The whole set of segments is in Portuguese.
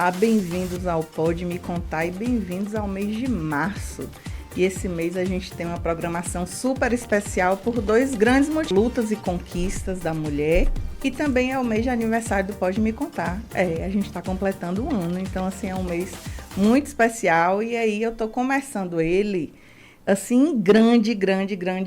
Olá, bem-vindos ao Pode Me Contar e bem-vindos ao mês de março. E esse mês a gente tem uma programação super especial por dois grandes motivos: lutas e conquistas da mulher, e também é o mês de aniversário do Pode Me Contar. A gente está completando um ano, então assim, é um mês muito especial e aí eu estou começando ele assim em grande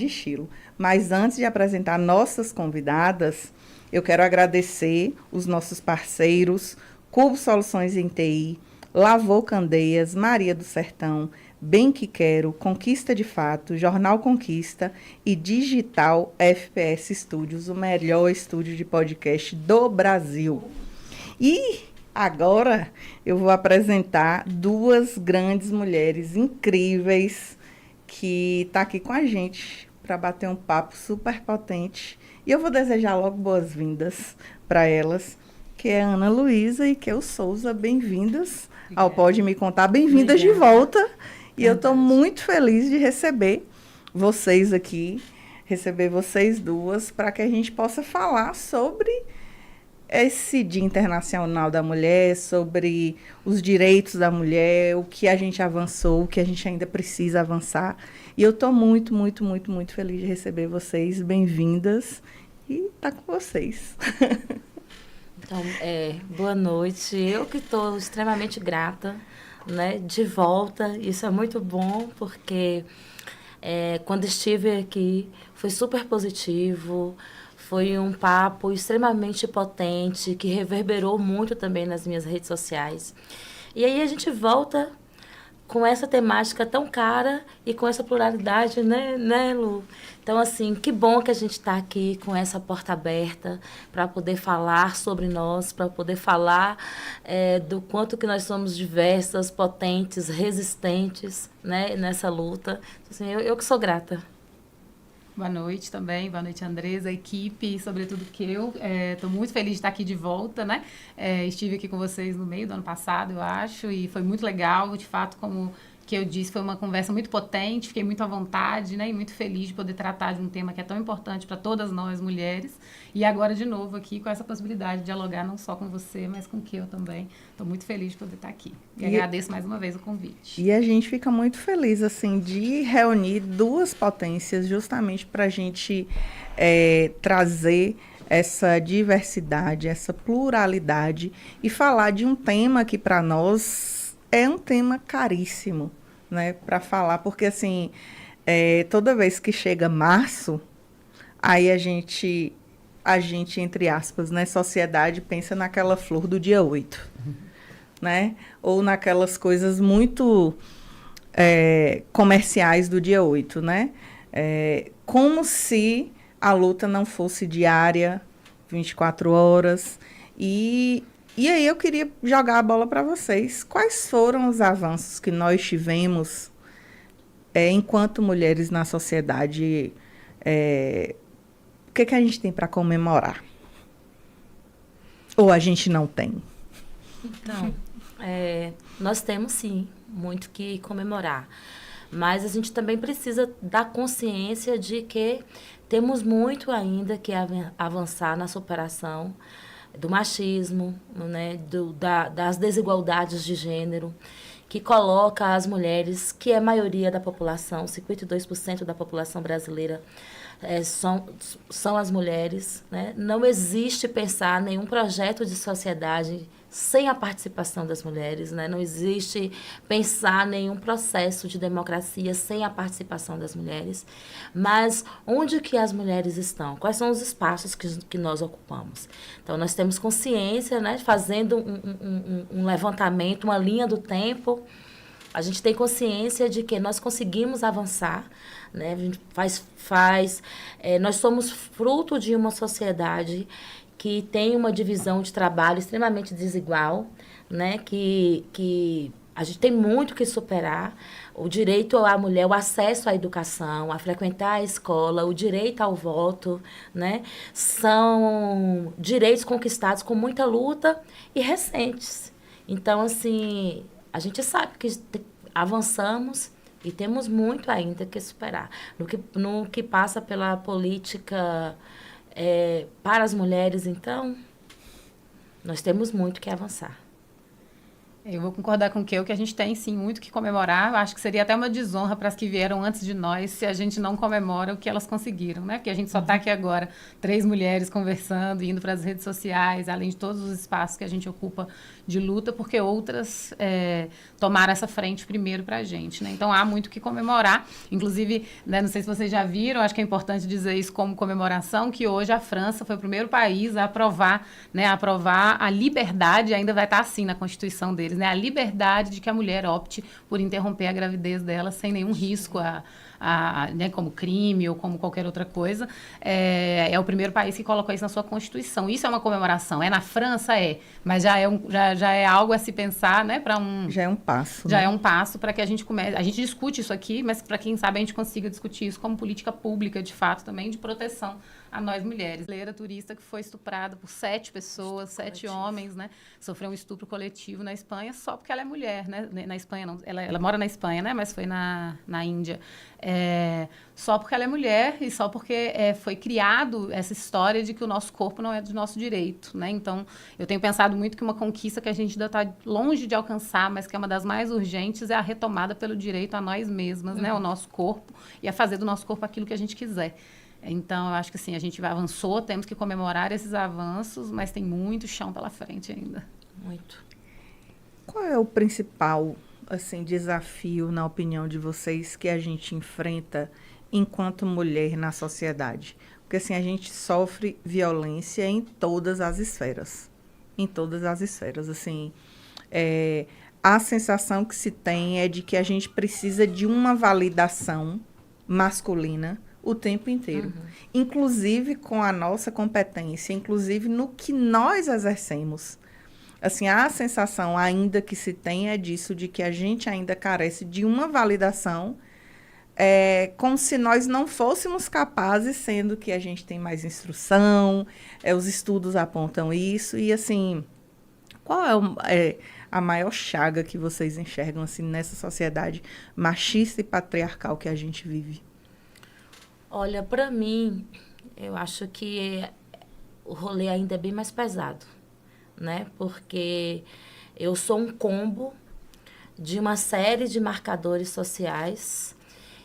estilo. Mas antes de apresentar nossas convidadas, eu quero agradecer os nossos parceiros, Cubo Soluções em TI, Lavô Candeias, Maria do Sertão, Bem Que Quero, Conquista de Fato, Jornal Conquista e Digital FPS Studios, o melhor estúdio de podcast do Brasil. E agora eu vou apresentar duas grandes mulheres incríveis que estão aqui com a gente para bater um papo super potente. E eu vou desejar logo boas-vindas para elas, que é a Ana Luísa e Kel Souza. Bem-vindas ao Pode Me Contar, bem-vindas de volta. E eu estou muito feliz de receber vocês aqui, receber vocês duas, para que a gente possa falar sobre esse Dia Internacional da Mulher, sobre os direitos da mulher, o que a gente avançou, o que a gente ainda precisa avançar. E eu estou muito feliz de receber vocês, bem-vindas, e estar com vocês. Então, boa noite. Eu que estou extremamente grata, né, de volta. Isso é muito bom, porque quando estive aqui foi super positivo. Foi um papo extremamente potente, que reverberou muito também nas minhas redes sociais. E aí a gente volta com essa temática tão cara e com essa pluralidade, né, Lu? Então, assim, que bom que a gente está aqui com essa porta aberta para poder falar sobre nós, para poder falar do quanto que nós somos diversas, potentes, resistentes, né, nessa luta. Assim, eu que sou grata. Boa noite também, boa noite, Andresa, equipe, sobretudo que eu estou muito feliz de estar aqui de volta, né? Estive aqui com vocês no meio do ano passado, eu acho, e foi muito legal, de fato, como que eu disse, foi uma conversa muito potente, fiquei muito à vontade, né? E muito feliz de poder tratar de um tema que é tão importante para todas nós, mulheres, e agora de novo aqui com essa possibilidade de dialogar não só com você, mas com o que eu também. Estou muito feliz de poder estar aqui. E agradeço mais uma vez o convite. E a gente fica muito feliz, assim, de reunir duas potências justamente para a gente trazer essa diversidade, essa pluralidade e falar de um tema que para nós é um tema caríssimo, né, para falar, porque assim, toda vez que chega março, aí a gente, entre aspas, né, sociedade, pensa naquela flor do dia 8, né? Ou naquelas coisas muito comerciais do dia 8, né? Como se a luta não fosse diária, 24 horas. E aí eu queria jogar a bola para vocês. Quais foram os avanços que nós tivemos enquanto mulheres na sociedade? O que a gente tem para comemorar? Ou a gente não tem? Então, nós temos, sim, muito que comemorar. Mas a gente também precisa dar consciência de que temos muito ainda que avançar na superação do machismo, né, das desigualdades de gênero, que coloca as mulheres, que é a maioria da população, 52% da população brasileira são as mulheres, né? Não existe pensar nenhum projeto de sociedade sem a participação das mulheres, né? Não existe pensar nenhum processo de democracia sem a participação das mulheres. Mas onde que as mulheres estão? Quais são os espaços que nós ocupamos? Então, nós temos consciência, né? Fazendo um levantamento, uma linha do tempo, a gente tem consciência de que nós conseguimos avançar, né? A gente nós somos fruto de uma sociedade que tem uma divisão de trabalho extremamente desigual, né? Que a gente tem muito que superar. O direito à mulher, o acesso à educação, a frequentar a escola, o direito ao voto, né? São direitos conquistados com muita luta e recentes. Então, assim, a gente sabe que avançamos e temos muito ainda que superar. No que passa pela política para as mulheres, então, nós temos muito que avançar. Eu vou concordar com o que a gente tem, sim, muito que comemorar. Eu acho que seria até uma desonra para as que vieram antes de nós se a gente não comemora o que elas conseguiram, né? Porque a gente só está aqui agora, 3 mulheres conversando, indo para as redes sociais, além de todos os espaços que a gente ocupa de luta, porque outras tomaram essa frente primeiro para a gente, né? Então, há muito o que comemorar. Inclusive, né, não sei se vocês já viram, acho que é importante dizer isso como comemoração, que hoje a França foi o primeiro país a aprovar, né, a liberdade, ainda vai estar assim na Constituição deles, né, a liberdade de que a mulher opte por interromper a gravidez dela sem nenhum risco né, como crime ou como qualquer outra coisa. É o primeiro país que colocou isso na sua Constituição. Isso é uma comemoração. É na França? Mas já é algo a se pensar, né, já é um passo. Já é um passo para que a gente comece. A gente discute isso aqui, mas para quem sabe a gente consiga discutir isso como política pública, de fato, também de proteção a nós mulheres. Brasileira turista que foi estuprada por 7 pessoas, 7 homens, né? Sofreu um estupro coletivo na Espanha só porque ela é mulher, né? Na Espanha não, ela mora na Espanha, né? Mas foi na Índia. Só porque ela é mulher e só porque foi criado essa história de que o nosso corpo não é do nosso direito, né? Então, eu tenho pensado muito que uma conquista que a gente ainda está longe de alcançar, mas que é uma das mais urgentes, é a retomada pelo direito a nós mesmas, né? O nosso corpo e a fazer do nosso corpo aquilo que a gente quiser. Então, eu acho que assim, a gente avançou, temos que comemorar esses avanços, mas tem muito chão pela frente ainda. Muito. Qual é o principal, assim, desafio, na opinião de vocês, que a gente enfrenta enquanto mulher na sociedade? Porque, assim, a gente sofre violência em todas as esferas. Em todas as esferas, assim. A sensação que se tem é de que a gente precisa de uma validação masculina o tempo inteiro. Inclusive com a nossa competência, inclusive no que nós exercemos. Assim, a sensação ainda que se tem é disso, de que a gente ainda carece de uma validação, como se nós não fôssemos capazes, sendo que a gente tem mais instrução, os estudos apontam isso, e assim, qual é a maior chaga que vocês enxergam assim, nessa sociedade machista e patriarcal que a gente vive? Olha, para mim, eu acho que o rolê ainda é bem mais pesado, né? Porque eu sou um combo de uma série de marcadores sociais.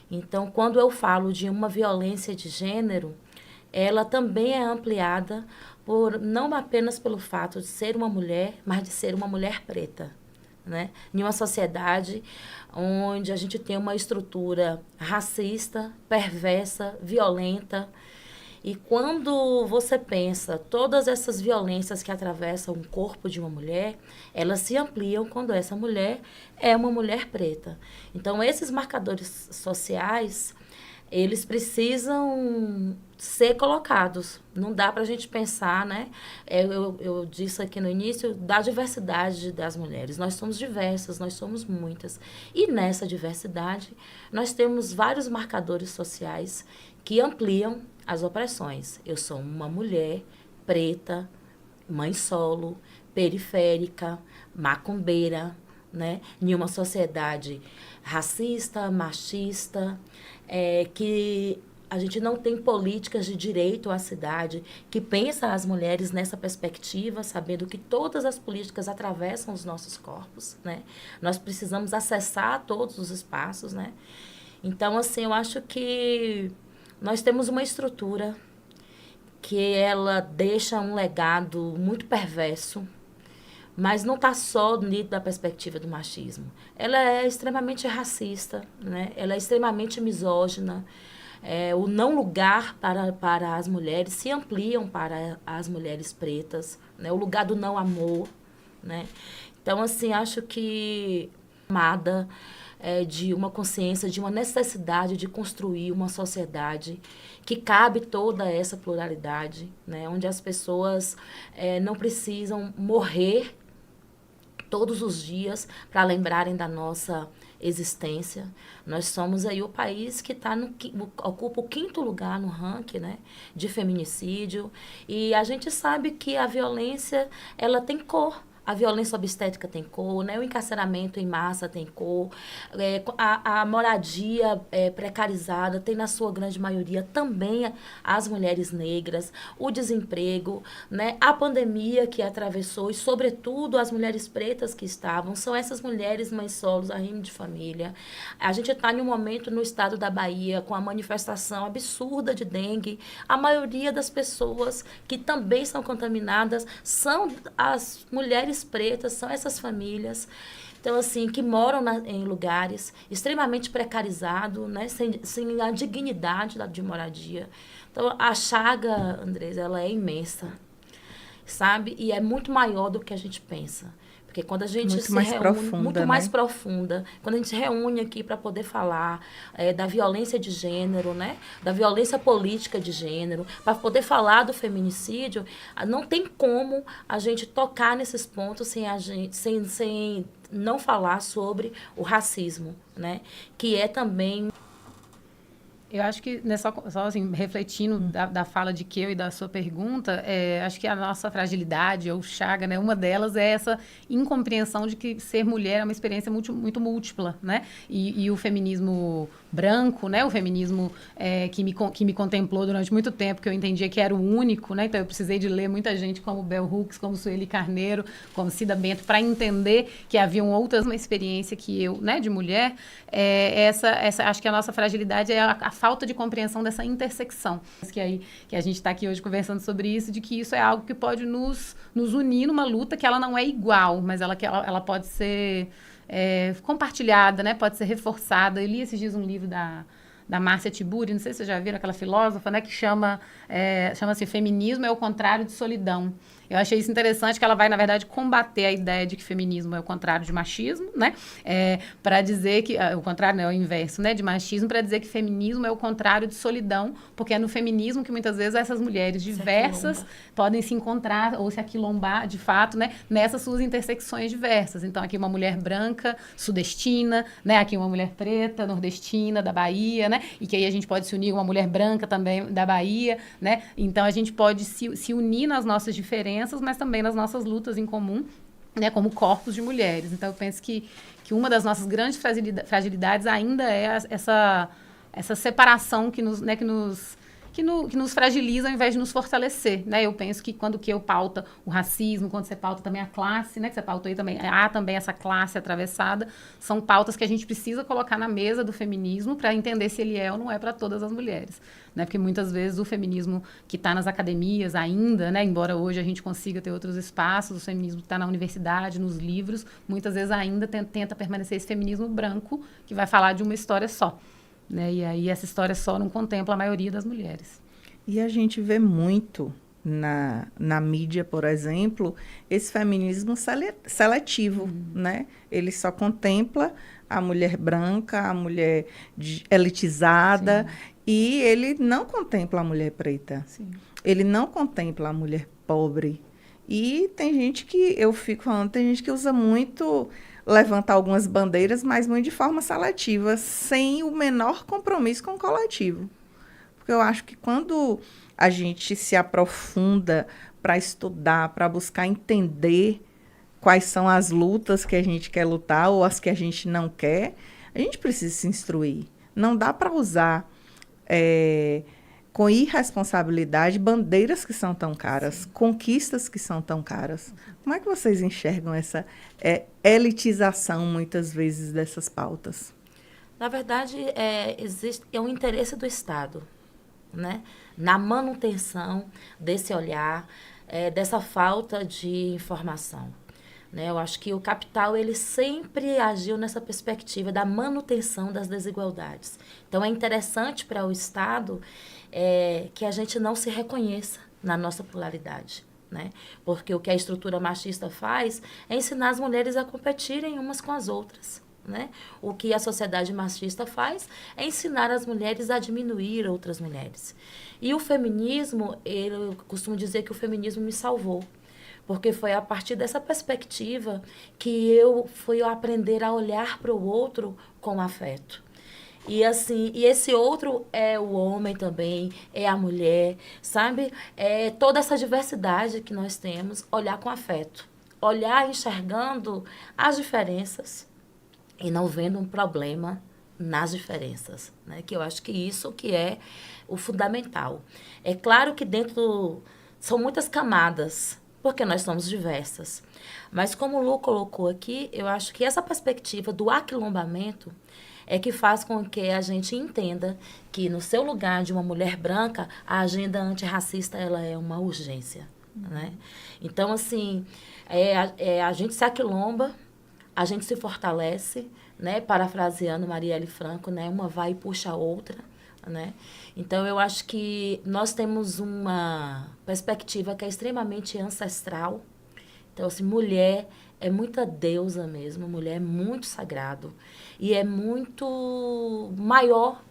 Então, quando eu falo de uma violência de gênero, ela também é ampliada não apenas pelo fato de ser uma mulher, mas de ser uma mulher preta, né? Em uma sociedade onde a gente tem uma estrutura racista, perversa, violenta. E quando você pensa todas essas violências que atravessam o corpo de uma mulher, elas se ampliam quando essa mulher é uma mulher preta. Então, esses marcadores sociais, eles precisam ser colocados. Não dá para a gente pensar, né? Eu disse aqui no início da diversidade das mulheres. Nós somos diversas, nós somos muitas. E nessa diversidade, nós temos vários marcadores sociais que ampliam as opressões. Eu sou uma mulher preta, mãe solo, periférica, macumbeira, né? Em uma sociedade racista, machista, que a gente não tem políticas de direito à cidade que pensa as mulheres nessa perspectiva, sabendo que todas as políticas atravessam os nossos corpos, né? Nós precisamos acessar todos os espaços, né? Então, assim, eu acho que nós temos uma estrutura que ela deixa um legado muito perverso, mas não está só dentro da perspectiva do machismo. Ela é extremamente racista, né? Ela é extremamente misógina. O não lugar para as mulheres se ampliam para as mulheres pretas, né? O lugar do não amor, né? Então, assim, acho que amada de uma consciência, de uma necessidade de construir uma sociedade que cabe toda essa pluralidade, né? Onde as pessoas não precisam morrer todos os dias para lembrarem da nossa existência. Nós somos aí o país que ocupa o 5º lugar no ranking, né, de feminicídio, e a gente sabe que a violência ela tem cor. A violência obstétrica tem cor, né? O encarceramento em massa tem cor, a moradia precarizada tem, na sua grande maioria, também as mulheres negras, o desemprego, né? A pandemia que atravessou e, sobretudo, as mulheres pretas que estavam, são essas mulheres mães solos, arrimo de família. A gente está em um momento no estado da Bahia com a manifestação absurda de dengue. A maioria das pessoas que também são contaminadas são as mulheres pretas, são essas famílias, então, assim, que moram em lugares extremamente precarizados, né, sem a dignidade de moradia. Então, a chaga, Andresa, ela é imensa, sabe? E é muito maior do que a gente pensa. Porque quando a gente muito mais profunda, muito mais profunda, quando a gente se reúne aqui para poder falar da violência de gênero, né? Da violência política de gênero, para poder falar do feminicídio, não tem como a gente tocar nesses pontos sem não falar sobre o racismo, né? Que é também... Eu acho que, né, só assim, refletindo da fala de Keu e da sua pergunta, acho que a nossa fragilidade, ou chaga, né, uma delas é essa incompreensão de que ser mulher é uma experiência muito múltipla, né? E o feminismo branco, né, o feminismo que me contemplou durante muito tempo, que eu entendia que era o único, né? Então eu precisei de ler muita gente como Bell Hooks, como Sueli Carneiro, como Cida Bento, para entender que haviam outras, uma experiência que eu, né, de mulher, acho que a nossa fragilidade é a falta de compreensão dessa intersecção. Que a gente está aqui hoje conversando sobre isso, de que isso é algo que pode nos unir numa luta que ela não é igual, mas ela pode ser compartilhada, né? Pode ser reforçada. Eu li esses dias um livro da Márcia Tiburi, não sei se vocês já viram, aquela filósofa, né, que chama-se Feminismo é o contrário de solidão. Eu achei isso interessante, que ela vai, na verdade, combater a ideia de que feminismo é o contrário de machismo, né? Para dizer que... o contrário, né? É o inverso, né? De machismo, para dizer que feminismo é o contrário de solidão, porque é no feminismo que, muitas vezes, essas mulheres diversas podem se encontrar ou se aquilombar, de fato, né? Nessas suas intersecções diversas. Então, aqui uma mulher branca, sudestina, né? Aqui uma mulher preta, nordestina, da Bahia, né? E que aí a gente pode se unir uma mulher branca também da Bahia, né? Então, a gente pode se unir nas nossas diferenças, mas também nas nossas lutas em comum, né, como corpos de mulheres. Então, eu penso que uma das nossas grandes fragilidades ainda é essa separação que nos fragiliza ao invés de nos fortalecer, né? Eu penso que quando eu pauta o racismo, quando você pauta também a classe, né? Que você pauta aí também, há também essa classe atravessada, são pautas que a gente precisa colocar na mesa do feminismo para entender se ele é ou não é para todas as mulheres, né? Porque muitas vezes o feminismo que está nas academias ainda, né? Embora hoje a gente consiga ter outros espaços, o feminismo que está na universidade, nos livros, muitas vezes ainda tenta permanecer esse feminismo branco que vai falar de uma história só. Né? E aí essa história só não contempla a maioria das mulheres. E a gente vê muito na mídia, por exemplo, esse feminismo seletivo, né? Ele só contempla a mulher branca, a mulher elitizada, e ele não contempla a mulher preta. Sim. Ele não contempla a mulher pobre. E tem gente que, eu fico falando, tem gente que usa muito... levantar algumas bandeiras, mas muito de forma seletiva, sem o menor compromisso com o coletivo. Porque eu acho que quando a gente se aprofunda para estudar, para buscar entender quais são as lutas que a gente quer lutar ou as que a gente não quer, a gente precisa se instruir. Não dá para usar com irresponsabilidade bandeiras que são tão caras, conquistas que são tão caras. Como é que vocês enxergam essa elitização, muitas vezes, dessas pautas? Na verdade, existe um interesse do Estado, né? Na manutenção desse olhar, dessa falta de informação. Né? Eu acho que o capital ele sempre agiu nessa perspectiva da manutenção das desigualdades. Então, é interessante para o Estado que a gente não se reconheça na nossa pluralidade. Né? Porque o que a estrutura machista faz é ensinar as mulheres a competirem umas com as outras. Né? O que a sociedade machista faz é ensinar as mulheres a diminuir outras mulheres. E o feminismo, eu costumo dizer que o feminismo me salvou. Porque foi a partir dessa perspectiva que eu fui aprender a olhar para o outro com afeto. E assim, e esse outro é o homem também, é a mulher, sabe? É toda essa diversidade que nós temos, olhar com afeto. olhar enxergando as diferenças e não vendo um problema nas diferenças, né? Que eu acho que isso que é o fundamental. É claro que dentro são muitas camadas, porque nós somos diversas. Mas como o Lu colocou aqui, eu acho que essa perspectiva do aquilombamento é que faz com que a gente entenda que no seu lugar de uma mulher branca, a agenda antirracista ela é uma urgência, né? Então, assim, a gente se aquilomba, a gente se fortalece, né? Parafraseando Marielle Franco, né? Uma vai e puxa a outra, né? Então, eu acho que nós temos uma perspectiva que é extremamente ancestral. Então, assim, mulher é muita deusa mesmo, mulher é muito sagrado e é muito maior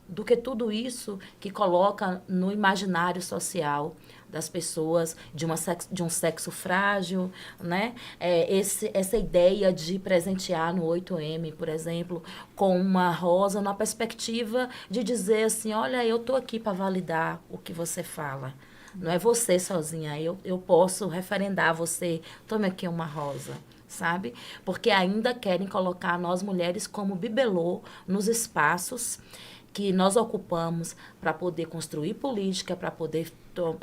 do que tudo isso que coloca no imaginário social das pessoas de um sexo frágil, né? Essa ideia de presentear no 8M, por exemplo, com uma rosa, na perspectiva de dizer assim, olha, eu estou aqui para validar o que você fala. Não é você sozinha, eu posso referendar você, tome aqui uma rosa, sabe? Porque ainda querem colocar nós mulheres como bibelô nos espaços que nós ocupamos para poder construir política, para poder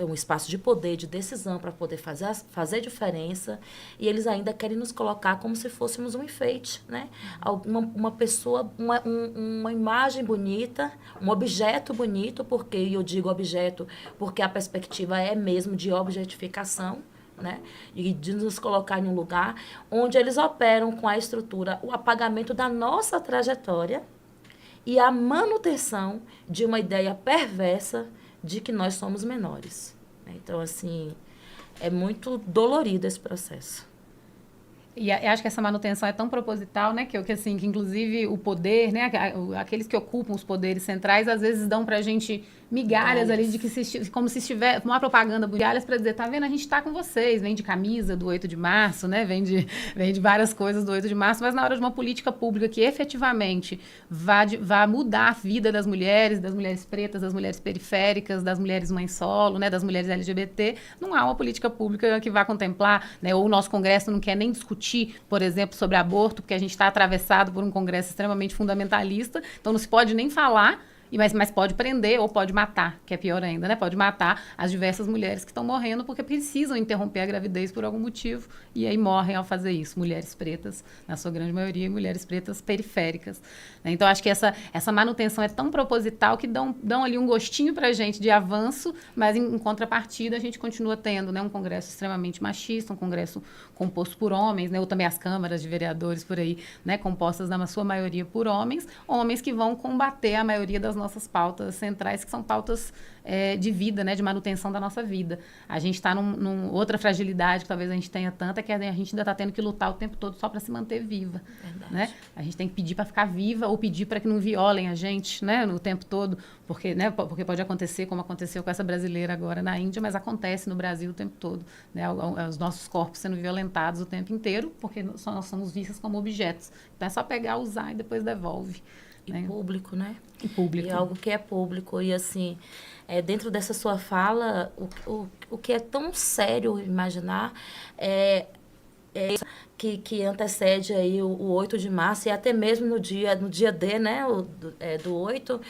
um espaço de poder, de decisão, para poder fazer diferença, e eles ainda querem nos colocar como se fôssemos um enfeite, né? Uma pessoa, uma imagem bonita, um objeto bonito, porque eu digo objeto porque a perspectiva é mesmo de objetificação, né? E de nos colocar em um lugar onde eles operam com a estrutura, o apagamento da nossa trajetória e a manutenção de uma ideia perversa de que nós somos menores. Então, assim, é muito dolorido esse processo. E acho que essa manutenção é tão proposital, né, que assim, que inclusive o poder, né, aqueles que ocupam os poderes centrais, às vezes dão pra gente migalhas ali de que como se estivesse uma propaganda migalhas para dizer, tá vendo, a gente tá com vocês, vem de camisa do 8 de março, né, vem de várias coisas do 8 de março, mas na hora de uma política pública que efetivamente vá mudar a vida das mulheres pretas, das mulheres periféricas, das mulheres mães solo, né, das mulheres LGBT, não há uma política pública que vá contemplar, né, ou o nosso Congresso não quer nem discutir, por exemplo, sobre aborto, porque a gente está atravessado por um Congresso extremamente fundamentalista, então não se pode nem falar, mas pode prender ou pode matar, que é pior ainda, né? Pode matar as diversas mulheres que estão morrendo porque precisam interromper a gravidez por algum motivo e aí morrem ao fazer isso. Mulheres pretas, na sua grande maioria, e mulheres pretas periféricas, né? Então, acho que essa manutenção é tão proposital que dão ali um gostinho pra gente de avanço, mas em contrapartida a gente continua tendo, né, um Congresso extremamente machista, um Congresso composto por homens, né? Ou também as câmaras de vereadores por aí, né, compostas na sua maioria por homens que vão combater a maioria das nossas pautas centrais, que são pautas de vida, né, de manutenção da nossa vida. A gente está outra fragilidade que talvez a gente tenha tanta, é que a gente ainda está tendo que lutar o tempo todo só para se manter viva. Né? A gente tem que pedir para ficar viva ou pedir para que não violem a gente, né, no tempo todo, porque pode acontecer, como aconteceu com essa brasileira agora na Índia, mas acontece no Brasil o tempo todo, né, os nossos corpos sendo violentados o tempo inteiro, porque nós somos vistas como objetos. Então é só pegar, usar e depois devolve. E público, né? E público. E algo que é público. E, assim, dentro dessa sua fala, o que é tão sério imaginar que antecede aí o 8 de março e até mesmo no dia D, né, do 8,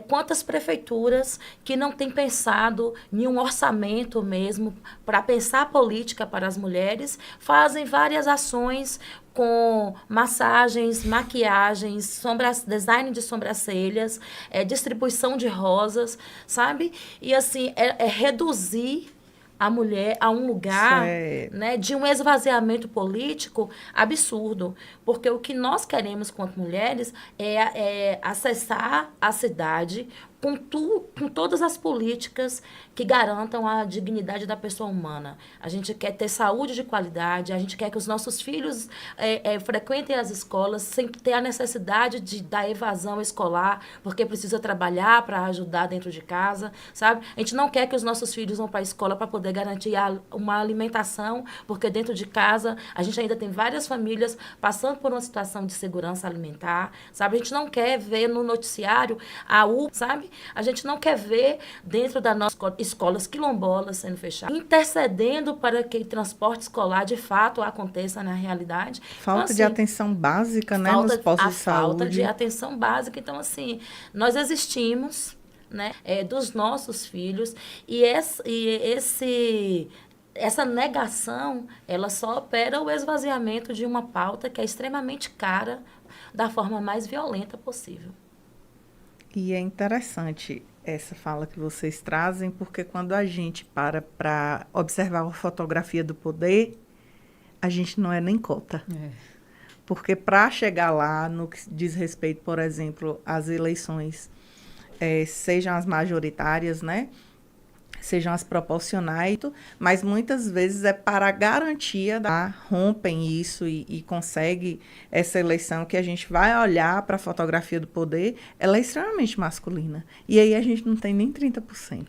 quantas prefeituras que não têm pensado em um orçamento mesmo para pensar a política para as mulheres, fazem várias ações com massagens, maquiagens, design de sobrancelhas, distribuição de rosas, sabe? E, assim, reduzir a mulher a um lugar, né, de um esvaziamento político absurdo. Porque o que nós queremos, quanto mulheres, é acessar a cidade com todas as políticas que garantam a dignidade da pessoa humana. A gente quer ter saúde de qualidade, a gente quer que os nossos filhos frequentem as escolas sem ter a necessidade da evasão escolar, porque precisa trabalhar para ajudar dentro de casa, sabe? A gente não quer que os nossos filhos vão para a escola para poder garantir uma alimentação, porque dentro de casa a gente ainda tem várias famílias passando por uma situação de segurança alimentar, sabe? A gente não quer ver no noticiário sabe? a gente não quer ver dentro das nossas escolas quilombolas sendo fechadas, intercedendo para que o transporte escolar de fato aconteça na realidade. Falta então, de assim, atenção básica, né, nos postos de saúde. Falta de atenção básica. Então, assim, nós existimos, né, dos nossos filhos, e essa negação, ela só opera o esvaziamento de uma pauta que é extremamente cara, da forma mais violenta possível. E é interessante essa fala que vocês trazem, porque quando a gente para observar a fotografia do poder, a gente não é nem cota. Porque para chegar lá, no que diz respeito, por exemplo, às eleições, sejam as majoritárias, né? Sejam as proporcionais, mas muitas vezes é para a garantia rompem isso e consegue essa eleição que a gente vai olhar para a fotografia do poder, ela é extremamente masculina. E aí a gente não tem nem 30%.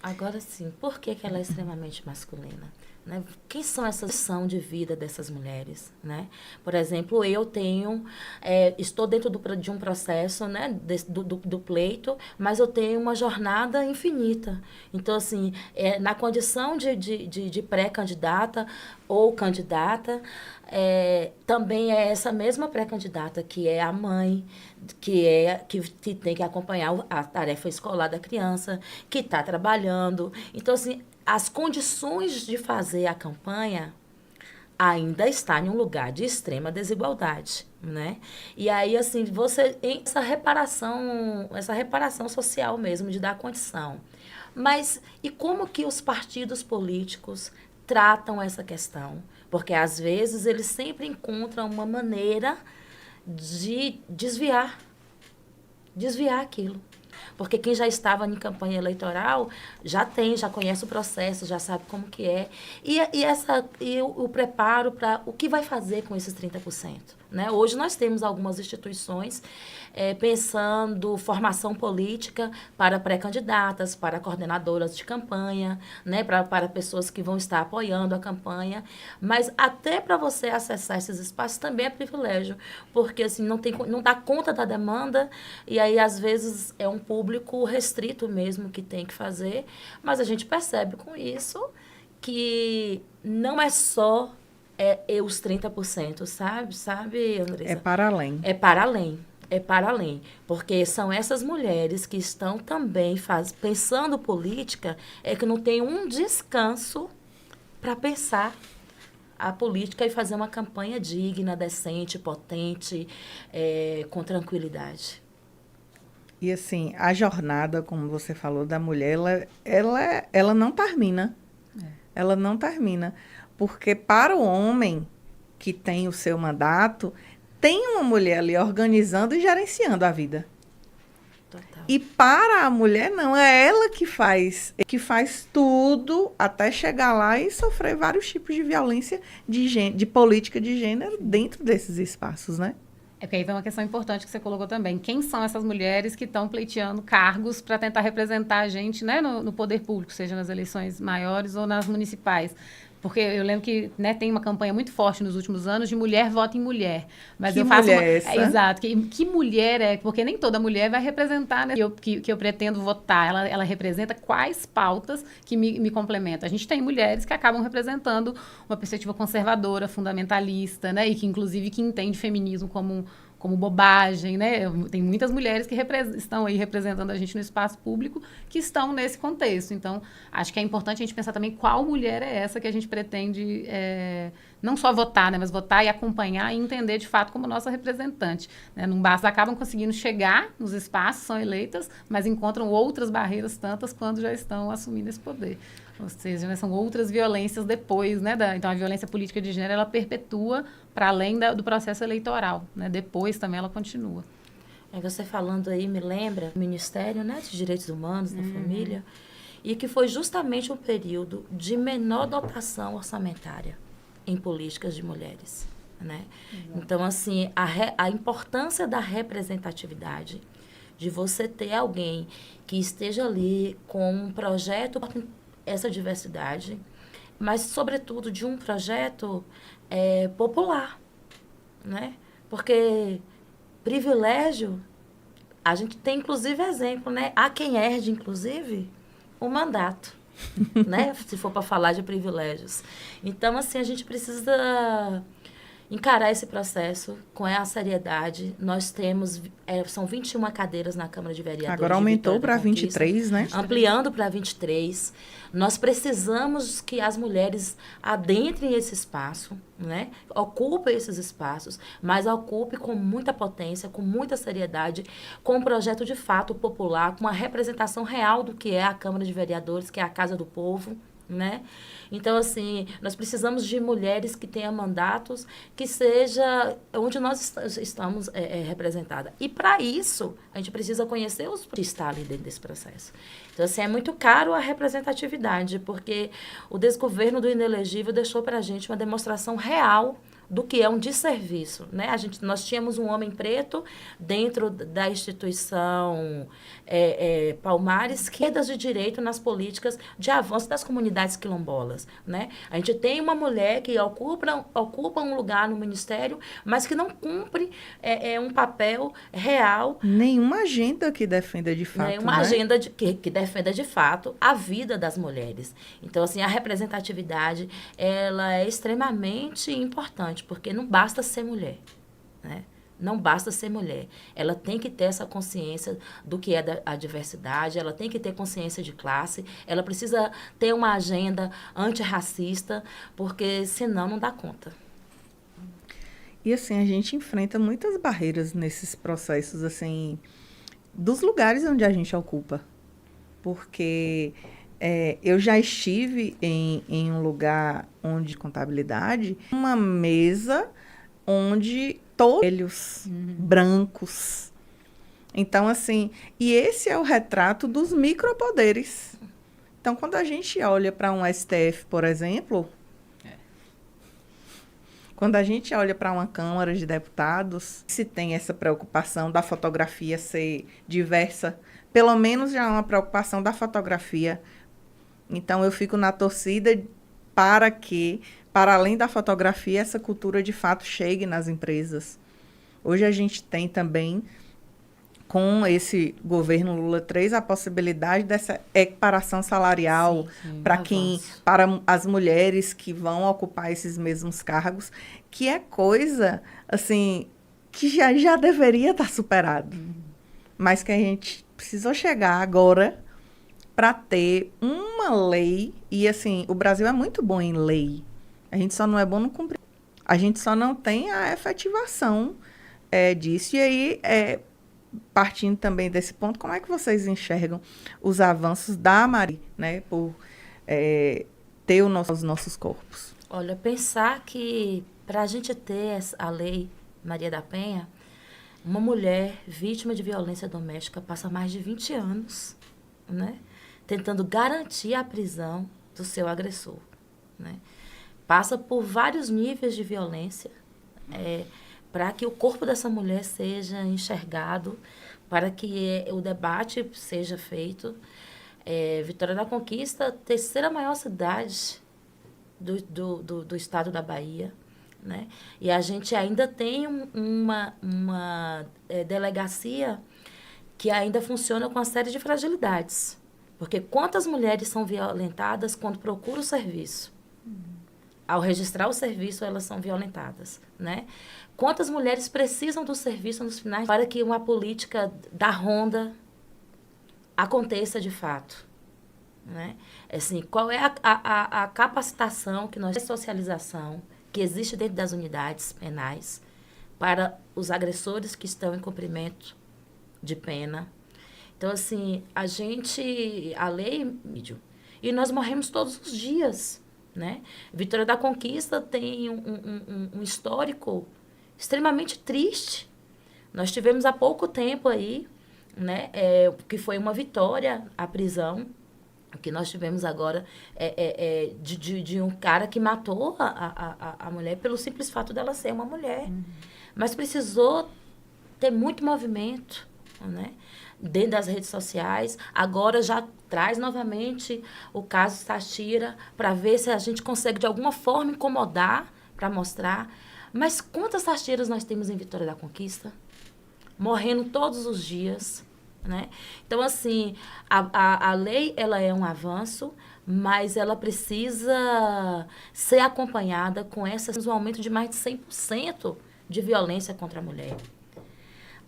Agora sim, por que ela é extremamente masculina? Né? Quem são essa lição de vida dessas mulheres? Né? Por exemplo, eu estou dentro de um processo, né, do pleito, mas eu tenho uma jornada infinita. Então, assim, na condição de pré-candidata ou candidata, também é essa mesma pré-candidata que é a mãe, que tem que acompanhar a tarefa escolar da criança, que está trabalhando. Então, assim, as condições de fazer a campanha ainda está em um lugar de extrema desigualdade, né? E aí, assim, essa reparação social mesmo, de dar condição. Mas, e como que os partidos políticos tratam essa questão? Porque, às vezes, eles sempre encontram uma maneira de desviar aquilo. Porque quem já estava em campanha eleitoral já conhece o processo, já sabe como que é. E o preparo para o que vai fazer com esses 30%. Né? Hoje nós temos algumas instituições pensando formação política para pré-candidatas, para coordenadoras de campanha, né? para pessoas que vão estar apoiando a campanha. Mas até para você acessar esses espaços também é privilégio, porque assim, não dá conta da demanda, e aí às vezes é um público restrito mesmo que tem que fazer, mas a gente percebe com isso que não é só os 30%, sabe, Andressa? É para além. É para além. É para além. Porque são essas mulheres que estão também pensando política, que não tem um descanso para pensar a política e fazer uma campanha digna, decente, potente, com tranquilidade. E assim, a jornada, como você falou, da mulher, ela não termina. Ela não termina. Porque para o homem que tem o seu mandato, tem uma mulher ali organizando e gerenciando a vida. Total. E para a mulher, não, é ela que faz tudo até chegar lá e sofrer vários tipos de violência de política de gênero dentro desses espaços, né? Porque aí vem uma questão importante que você colocou também. Quem são essas mulheres que estão pleiteando cargos para tentar representar a gente, né, no poder público, seja nas eleições maiores ou nas municipais? Porque eu lembro que, né, tem uma campanha muito forte nos últimos anos de mulher vota em mulher. Mas que eu faço mulher é essa? Exato. Que mulher é? Porque nem toda mulher vai representar, né, que eu pretendo votar. Ela representa quais pautas que me complementam. A gente tem mulheres que acabam representando uma perspectiva conservadora, fundamentalista, né, e que, inclusive, que entende feminismo como bobagem, né? Tem muitas mulheres que estão aí representando a gente no espaço público que estão nesse contexto. Então, acho que é importante a gente pensar também qual mulher é essa que a gente pretende não só votar, né? Mas votar e acompanhar e entender, de fato, como nossa representante. Né? Não basta, acabam conseguindo chegar nos espaços, são eleitas, mas encontram outras barreiras tantas quando já estão assumindo esse poder. Ou seja, né, são outras violências depois, né? Então, a violência política de gênero, ela perpetua para além do processo eleitoral, né? Depois também ela continua. Você falando aí me lembra do Ministério, né, de Direitos Humanos da Família, e que foi justamente um período de menor dotação orçamentária em políticas de mulheres, né? Então, assim, a importância da representatividade, de você ter alguém que esteja ali com um projeto essa diversidade, mas, sobretudo, de um projeto popular, né? Porque privilégio A gente tem, inclusive, exemplo, né? Há quem herde, inclusive, o mandato, né? Se for para falar de privilégios. Então, assim, a gente precisa encarar esse processo com a seriedade. Nós temos, são 21 cadeiras na Câmara de Vereadores. Agora aumentou para 23, né? Ampliando para 23. Nós precisamos que as mulheres adentrem esse espaço, né? Ocupem esses espaços, mas ocupem com muita potência, com muita seriedade, com um projeto de fato popular, com uma representação real do que é a Câmara de Vereadores, que é a Casa do Povo, né? Então, assim, nós precisamos de mulheres que tenham mandatos, que seja onde nós estamos representadas. E, para isso, a gente precisa conhecer os que estão ali dentro desse processo. Então, assim, é muito caro a representatividade, porque o desgoverno do inelegível deixou para a gente uma demonstração real do que é um desserviço, né? Nós tínhamos um homem preto dentro da instituição Palmares, esquerdas de direito nas políticas de avanço das comunidades quilombolas, né? A gente tem uma mulher que ocupa um lugar no ministério, mas que não cumpre um papel real. Nenhuma agenda que defenda de fato, Nenhuma agenda que defenda de fato a vida das mulheres. Então, assim, a representatividade, ela é extremamente importante, porque não basta ser mulher, né? Não basta ser mulher. Ela tem que ter essa consciência do que é a diversidade, ela tem que ter consciência de classe, ela precisa ter uma agenda antirracista, porque senão não dá conta. E assim, a gente enfrenta muitas barreiras nesses processos, assim, dos lugares onde a gente ocupa. Porque eu já estive em um lugar onde contabilidade, uma mesa onde todos velhos, brancos. Então, assim, e esse é o retrato dos micropoderes. Então, quando a gente olha para um STF, por exemplo, quando a gente olha para uma Câmara de Deputados, se tem essa preocupação da fotografia ser diversa, pelo menos já é uma preocupação da fotografia. Então, eu fico na torcida para que, para além da fotografia, essa cultura de fato chegue nas empresas. Hoje a gente tem também, com esse governo Lula 3, a possibilidade dessa equiparação salarial para as mulheres que vão ocupar esses mesmos cargos, que é coisa assim que já deveria estar superado. Mas que a gente precisou chegar agora para ter uma lei, e assim, o Brasil é muito bom em lei, a gente só não é bom no cumprimento, a gente só não tem a efetivação disso. E aí, partindo também desse ponto, como é que vocês enxergam os avanços da Maria, né, por ter os nossos corpos? Olha, pensar que para a gente ter a lei Maria da Penha, uma mulher vítima de violência doméstica passa mais de 20 anos, né, tentando garantir a prisão do seu agressor, né? Passa por vários níveis de violência para que o corpo dessa mulher seja enxergado, para que o debate seja feito. Vitória da Conquista, terceira maior cidade do estado da Bahia, né? E a gente ainda tem uma delegacia que ainda funciona com uma série de fragilidades. Porque quantas mulheres são violentadas quando procuram o serviço? Ao registrar o serviço, elas são violentadas, né? Quantas mulheres precisam do serviço nos finais para que uma política da ronda aconteça de fato, né? Assim, qual é a capacitação que nós, a socialização que existe dentro das unidades penais para os agressores que estão em cumprimento de pena? Então, assim, a lei, e nós morremos todos os dias, né? Vitória da Conquista tem um histórico extremamente triste. Nós tivemos há pouco tempo aí, né, que foi uma vitória a prisão, que nós tivemos agora de um cara que matou a mulher pelo simples fato dela ser uma mulher. Mas precisou ter muito movimento, né, dentro das redes sociais. Agora já traz novamente o caso Sachira para ver se a gente consegue de alguma forma incomodar, para mostrar. Mas quantas Sachiras nós temos em Vitória da Conquista? morrendo todos os dias, né? Então, assim, a lei, ela é um avanço, mas ela precisa ser acompanhada com um aumento de mais de 100% de violência contra a mulher.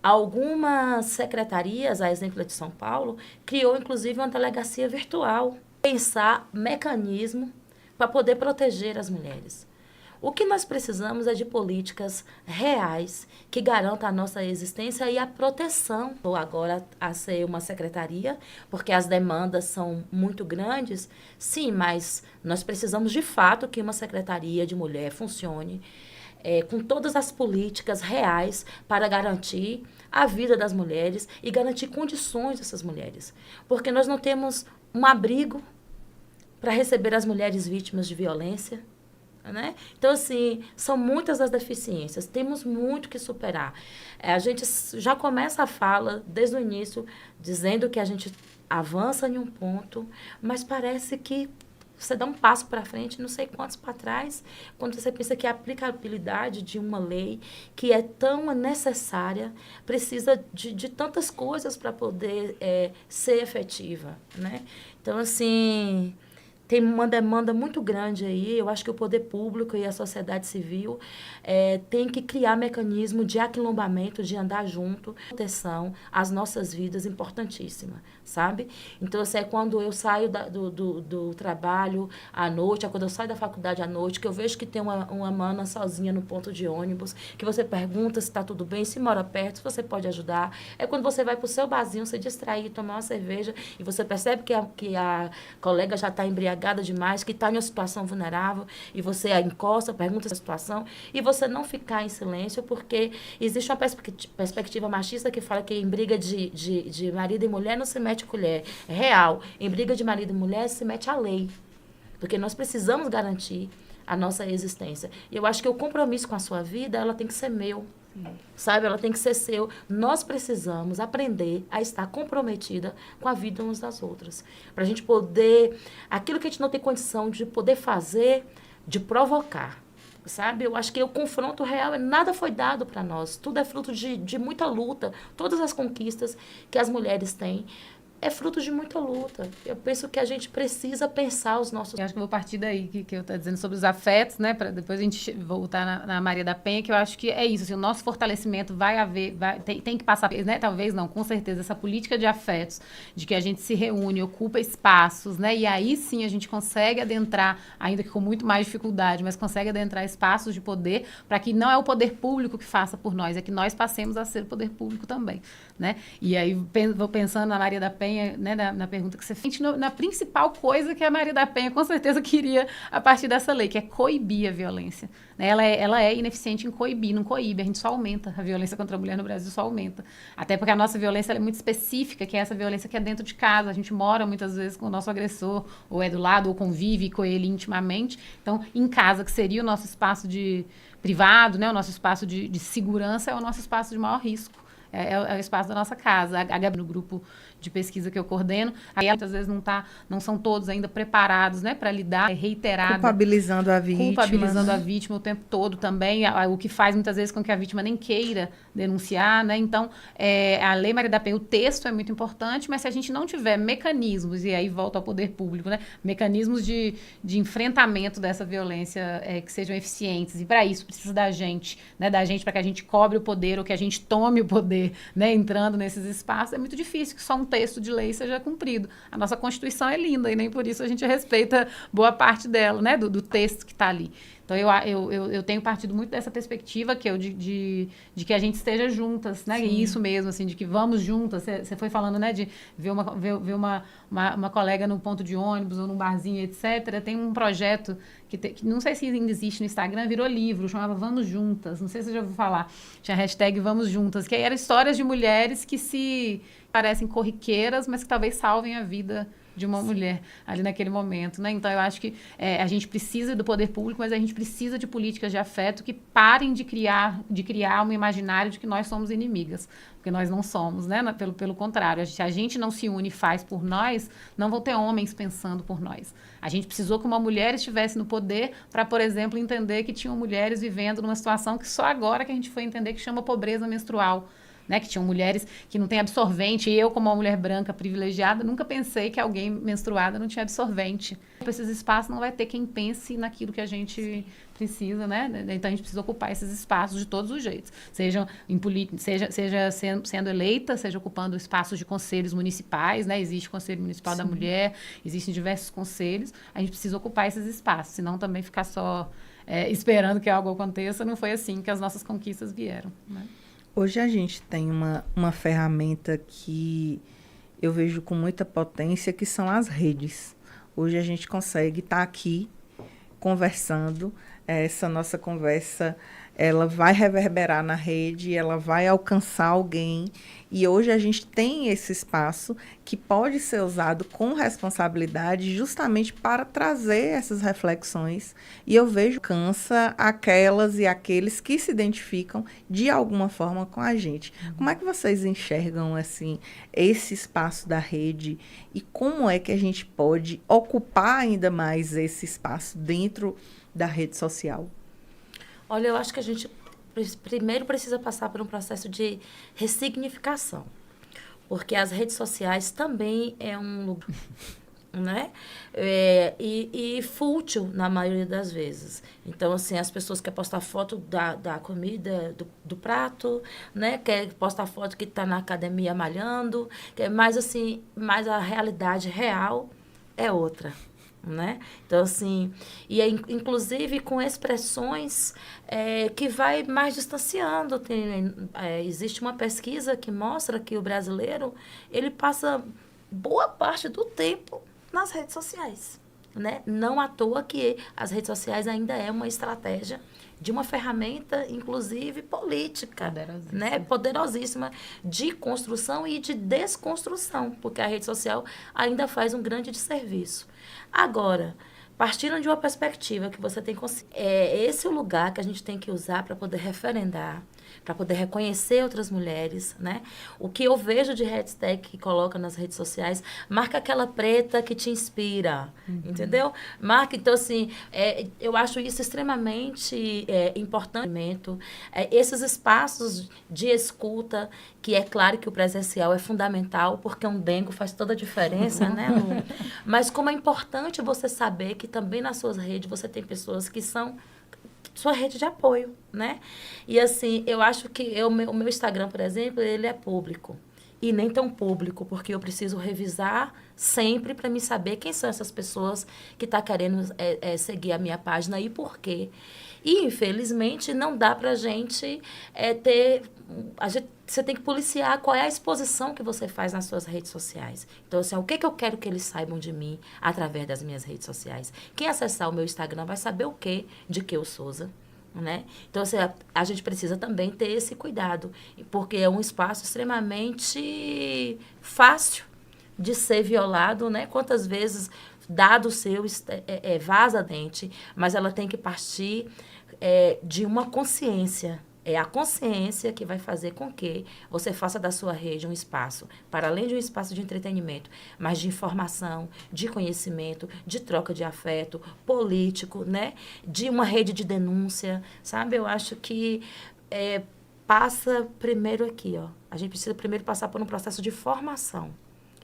Algumas secretarias, a exemplo de São Paulo, criou inclusive uma delegacia virtual, pensar mecanismo para poder proteger as mulheres. O que nós precisamos é de políticas reais que garantam a nossa existência e a proteção. Estou agora a ser uma secretaria, porque as demandas são muito grandes, sim, mas nós precisamos de fato que uma secretaria de mulher funcione com todas as políticas reais para garantir a vida das mulheres e garantir condições dessas mulheres. Porque nós não temos um abrigo para receber as mulheres vítimas de violência, né? Então, assim, são muitas as deficiências, temos muito que superar. A gente já começa a fala, desde o início, dizendo que a gente avança em um ponto, mas parece que você dá um passo para frente, não sei quantos para trás, quando você pensa que a aplicabilidade de uma lei que é tão necessária, precisa de tantas coisas para poder ser efetiva, né? Então, assim, tem uma demanda muito grande aí. Eu acho que o poder público e a sociedade civil tem que criar mecanismo de aquilombamento, de andar junto, proteção às nossas vidas, importantíssima, sabe? Então, assim, é quando eu saio do trabalho à noite, é quando eu saio da faculdade à noite, que eu vejo que tem uma mana sozinha no ponto de ônibus, que você pergunta se está tudo bem, se mora perto, se você pode ajudar. É quando você vai para o seu barzinho, se distrair, tomar uma cerveja, e você percebe que a colega já está embriagada demais, que está em uma situação vulnerável, e você a encosta, pergunta a situação, e você não ficar em silêncio, porque existe uma perspectiva machista que fala que em briga de marido e mulher não se mete colher. É real. Em briga de marido e mulher se mete a lei. Porque nós precisamos garantir a nossa existência. E eu acho que o compromisso com a sua vida, ela tem que ser meu. Sabe? Ela tem que ser seu. Nós precisamos aprender a estar comprometida com a vida umas das outras. Para a gente poder... Aquilo que a gente não tem condição de poder fazer, de provocar. Sabe? Eu acho que o confronto real, nada foi dado para nós. Tudo é fruto de muita luta. Todas as conquistas que as mulheres têm é fruto de muita luta. Eu penso que a gente precisa pensar os nossos... Eu acho que eu vou partir daí, que eu estou dizendo sobre os afetos, né? Para depois a gente voltar na Maria da Penha, que eu acho que é isso. Assim, o nosso fortalecimento tem que passar, né? Talvez não, com certeza, essa política de afetos, de que a gente se reúne, ocupa espaços, né? E aí sim a gente consegue adentrar, ainda que com muito mais dificuldade, mas consegue adentrar espaços de poder, para que não é o poder público que faça por nós, é que nós passemos a ser o poder público também, né? E aí vou pensando na Maria da Penha, né, na pergunta que você fez, na principal coisa que a Maria da Penha com certeza queria a partir dessa lei, que é coibir a violência. Né? Ela é ineficiente em coibir, não coíbe, a gente só aumenta. A violência contra a mulher no Brasil só aumenta. Até porque a nossa violência ela é muito específica, que é essa violência que é dentro de casa. A gente mora muitas vezes com o nosso agressor, ou é do lado, ou convive com ele intimamente. Então, em casa, que seria o nosso espaço de privado, né? O nosso espaço de segurança, é o nosso espaço de maior risco. É o espaço da nossa casa. A Gabi, no grupo de pesquisa que eu coordeno, aí muitas vezes não são todos ainda preparados, né, para lidar, reiterada. Culpabilizando a vítima. O tempo todo também, o que faz muitas vezes com que a vítima nem queira denunciar, né? Então, a Lei Maria da Penha, o texto é muito importante, mas se a gente não tiver mecanismos, e aí volta ao poder público, né, mecanismos de enfrentamento dessa violência que sejam eficientes, e para isso precisa da gente, né, para que a gente cobre o poder, ou que a gente tome o poder, né, entrando nesses espaços, é muito difícil que só um texto de lei seja cumprido. A nossa Constituição é linda e nem por isso a gente respeita boa parte dela, né, do texto que está ali. Então, eu tenho partido muito dessa perspectiva, que é de que a gente esteja juntas, né? E isso mesmo, assim, de que vamos juntas. Você foi falando, né, de ver uma colega no ponto de ônibus ou num barzinho, etc. Tem um projeto que não sei se ainda existe no Instagram, virou livro, chamava Vamos Juntas. Não sei se você já ouviu falar. Tinha a hashtag Vamos Juntas, que aí eram histórias de mulheres que se parecem corriqueiras, mas que talvez salvem a vida de uma mulher ali naquele momento, né? Então, eu acho que a gente precisa do poder público, mas a gente precisa de políticas de afeto que parem de criar um imaginário de que nós somos inimigas, porque nós não somos, né? Pelo contrário, se a gente não se une e faz por nós, não vão ter homens pensando por nós. A gente precisou que uma mulher estivesse no poder para, por exemplo, entender que tinham mulheres vivendo numa situação que só agora que a gente foi entender que chama pobreza menstrual. né? Que tinham mulheres que não têm absorvente. E eu, como uma mulher branca privilegiada, nunca pensei que alguém menstruada não tinha absorvente. Esses espaços não vai ter quem pense naquilo que a gente precisa, né? Então a gente precisa ocupar esses espaços de todos os jeitos. Seja sendo eleita, seja ocupando espaços de conselhos municipais, né? Existe o Conselho Municipal da Mulher, existem diversos conselhos. A gente precisa ocupar esses espaços, senão também ficar só esperando que algo aconteça. Não foi assim que as nossas conquistas vieram, né? Hoje a gente tem uma ferramenta que eu vejo com muita potência, que são as redes. Hoje a gente consegue estar aqui conversando. Essa nossa conversa, ela vai reverberar na rede, ela vai alcançar alguém. E hoje a gente tem esse espaço que pode ser usado com responsabilidade justamente para trazer essas reflexões. E eu vejo que cansa aquelas e aqueles que se identificam de alguma forma com a gente. Como é que vocês enxergam assim, esse espaço da rede e como é que a gente pode ocupar ainda mais esse espaço dentro da rede social? Olha, eu acho que a gente primeiro precisa passar por um processo de ressignificação, porque as redes sociais também é um lugar, né? E fútil na maioria das vezes. Então, assim, as pessoas querem postar foto da comida, do prato, né? Quer postar foto que está na academia malhando, mas a realidade real é outra. Né? Então, assim, e inclusive com expressões que vai mais distanciando. Existe uma pesquisa que mostra que o brasileiro, ele passa boa parte do tempo nas redes sociais, né? Não à toa que as redes sociais ainda é uma estratégia de uma ferramenta, inclusive, política, né? Poderosíssima de construção e de desconstrução, porque a rede social ainda faz um grande desserviço. Agora, partindo de uma perspectiva que você tem consciência, esse é o lugar que a gente tem que usar para poder referendar, para poder reconhecer outras mulheres, né? O que eu vejo de hashtag que coloca nas redes sociais, marca aquela preta que te inspira, entendeu? Marca, então, assim, eu acho isso extremamente importante. Esses espaços de escuta, que é claro que o presencial é fundamental, porque um dengo faz toda a diferença, né, Lu? Mas como é importante você saber que também nas suas redes você tem pessoas que são sua rede de apoio, né? E assim, eu acho que o meu Instagram, por exemplo, ele é público. E nem tão público, porque eu preciso revisar sempre para me saber quem são essas pessoas que estão querendo seguir a minha página e por quê. E, infelizmente, não dá para a gente ter... Você tem que policiar qual é a exposição que você faz nas suas redes sociais. Então, assim, o que eu quero que eles saibam de mim através das minhas redes sociais? Quem acessar o meu Instagram vai saber o quê de Keu Souza, né? Então, assim, a gente precisa também ter esse cuidado, porque é um espaço extremamente fácil de ser violado, né? Quantas vezes dado seu vaza dente, mas ela tem que partir de uma consciência. É a consciência que vai fazer com que você faça da sua rede um espaço, para além de um espaço de entretenimento, mas de informação, de conhecimento, de troca de afeto, político, né? De uma rede de denúncia, sabe? Eu acho que passa primeiro aqui, ó. A gente precisa primeiro passar por um processo de formação.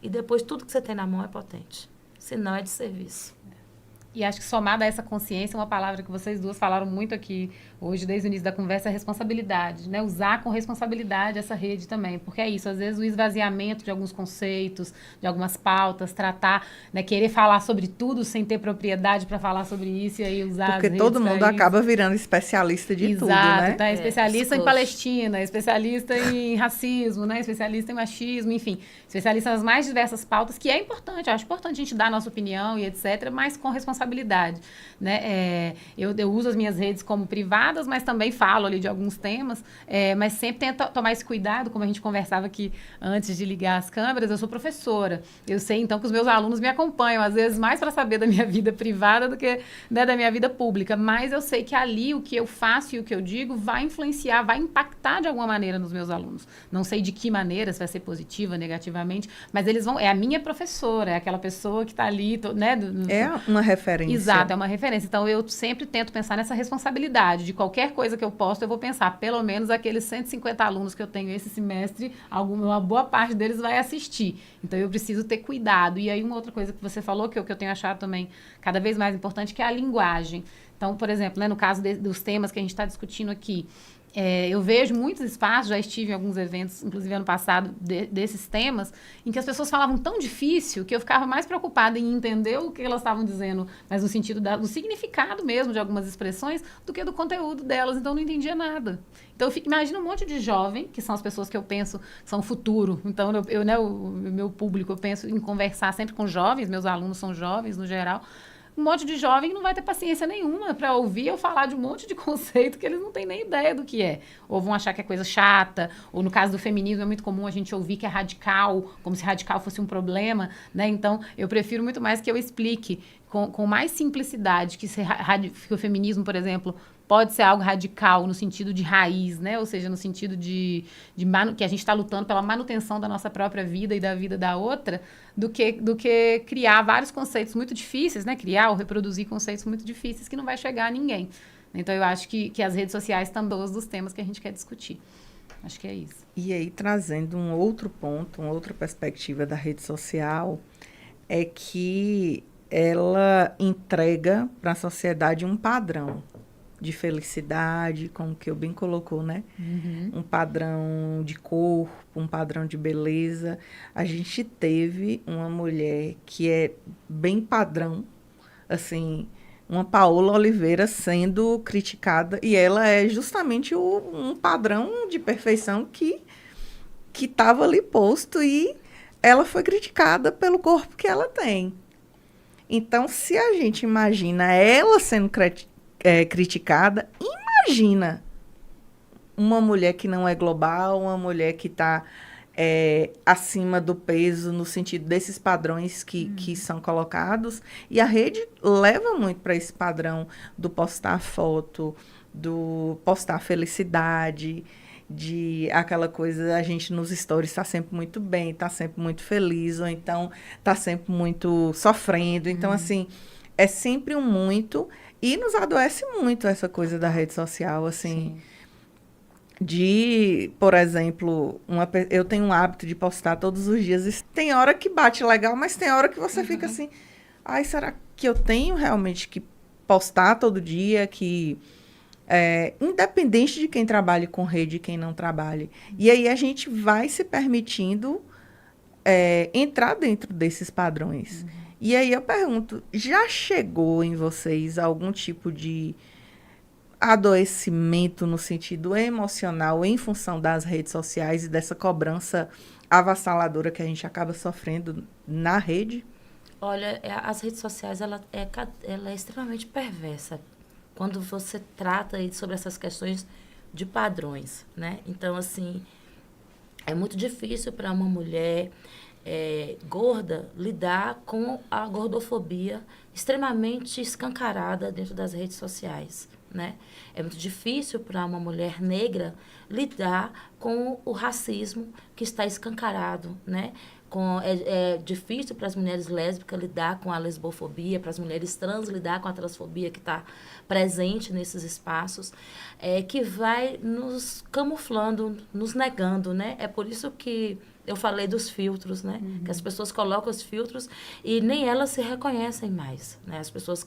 E depois tudo que você tem na mão é potente. Senão é de serviço. E acho que somada a essa consciência, uma palavra que vocês duas falaram muito aqui hoje, desde o início da conversa, é responsabilidade, né? Usar com responsabilidade essa rede também, porque é isso, às vezes o esvaziamento de alguns conceitos, de algumas pautas, tratar, né? Querer falar sobre tudo sem ter propriedade para falar sobre isso e aí usar porque as todo redes mundo acaba virando especialista de tudo, né? Tá? Especialista em Palestina, especialista em racismo, né? Especialista em machismo, enfim, especialista nas mais diversas pautas, que é importante, eu acho importante a gente dar a nossa opinião e etc., mas com responsabilidade, né? Eu uso as minhas redes como privadas, mas também falo ali de alguns temas, mas sempre tento tomar esse cuidado, como a gente conversava aqui antes de ligar as câmeras. Eu sou professora, eu sei então que os meus alunos me acompanham, às vezes mais para saber da minha vida privada do que, né, da minha vida pública, mas eu sei que ali o que eu faço e o que eu digo vai influenciar, vai impactar de alguma maneira nos meus alunos. Não sei de que maneira, se vai ser positiva, negativamente, mas eles vão, é a minha professora, é aquela pessoa que está ali, né? É uma referência referência. Exato, é uma referência. Então, eu sempre tento pensar nessa responsabilidade. De qualquer coisa que eu posto, eu vou pensar, pelo menos aqueles 150 alunos que eu tenho esse semestre, uma boa parte deles vai assistir. Então, eu preciso ter cuidado. E aí, uma outra coisa que você falou, que eu tenho achado também cada vez mais importante, que é a linguagem. Então, por exemplo, né, no caso dos temas que a gente está discutindo aqui, eu vejo muitos espaços, já estive em alguns eventos, inclusive ano passado, desses temas, em que as pessoas falavam tão difícil que eu ficava mais preocupada em entender o que elas estavam dizendo, mas no sentido do significado mesmo de algumas expressões, do que do conteúdo delas. Então, eu não entendia nada. Então, imagina um monte de jovem, que são as pessoas que eu penso são o futuro. Então, né, o meu público, eu penso em conversar sempre com jovens, meus alunos são jovens no geral. Um monte de jovem que não vai ter paciência nenhuma para ouvir eu falar de um monte de conceito que eles não têm nem ideia do que é. Ou vão achar que é coisa chata, ou no caso do feminismo é muito comum a gente ouvir que é radical, como se radical fosse um problema, né? Então, eu prefiro muito mais que eu explique com mais simplicidade que o feminismo, por exemplo, pode ser algo radical no sentido de raiz, né? Ou seja, no sentido que a gente está lutando pela manutenção da nossa própria vida e da vida da outra, do que criar vários conceitos muito difíceis, né? Criar ou reproduzir conceitos muito difíceis que não vai chegar a ninguém. Então, eu acho que as redes sociais também são dos temas que a gente quer discutir. Acho que é isso. E aí, trazendo um outro ponto, uma outra perspectiva da rede social, é que ela entrega para a sociedade um padrão de felicidade, como que eu bem colocou, né? Uhum. Um padrão de corpo, um padrão de beleza. A gente teve uma mulher que é bem padrão, assim, uma Paola Oliveira sendo criticada, e ela é justamente um padrão de perfeição que estava ali posto, e ela foi criticada pelo corpo que ela tem. Então, se a gente imagina ela sendo criticada, imagina uma mulher que não é global, uma mulher que está acima do peso, no sentido desses padrões que são colocados. E a rede leva muito para esse padrão do postar foto, do postar felicidade, de aquela coisa, a gente nos stories está sempre muito bem, está sempre muito feliz, ou então está sempre muito sofrendo. Então, assim, é sempre um muito, e nos adoece muito essa coisa da rede social, assim. Sim. De, por exemplo, eu tenho um hábito de postar todos os dias. Tem hora que bate legal, mas tem hora que você fica assim, ai, será que eu tenho realmente que postar todo dia, que... independente de quem trabalhe com rede e quem não trabalhe. E aí a gente vai se permitindo entrar dentro desses padrões. E aí eu pergunto, já chegou em vocês algum tipo de adoecimento no sentido emocional em função das redes sociais e dessa cobrança avassaladora que a gente acaba sofrendo na rede? Olha, as redes sociais, ela é extremamente perversa quando você trata aí sobre essas questões de padrões, né? Então, assim, é muito difícil para uma mulher gorda lidar com a gordofobia extremamente escancarada dentro das redes sociais, né? É muito difícil para uma mulher negra lidar com o racismo que está escancarado, né? É difícil para as mulheres lésbicas lidar com a lesbofobia, para as mulheres trans lidar com a transfobia que está presente nesses espaços, que vai nos camuflando, nos negando, né? É por isso que eu falei dos filtros, né? Que as pessoas colocam os filtros e nem elas se reconhecem mais, né? As pessoas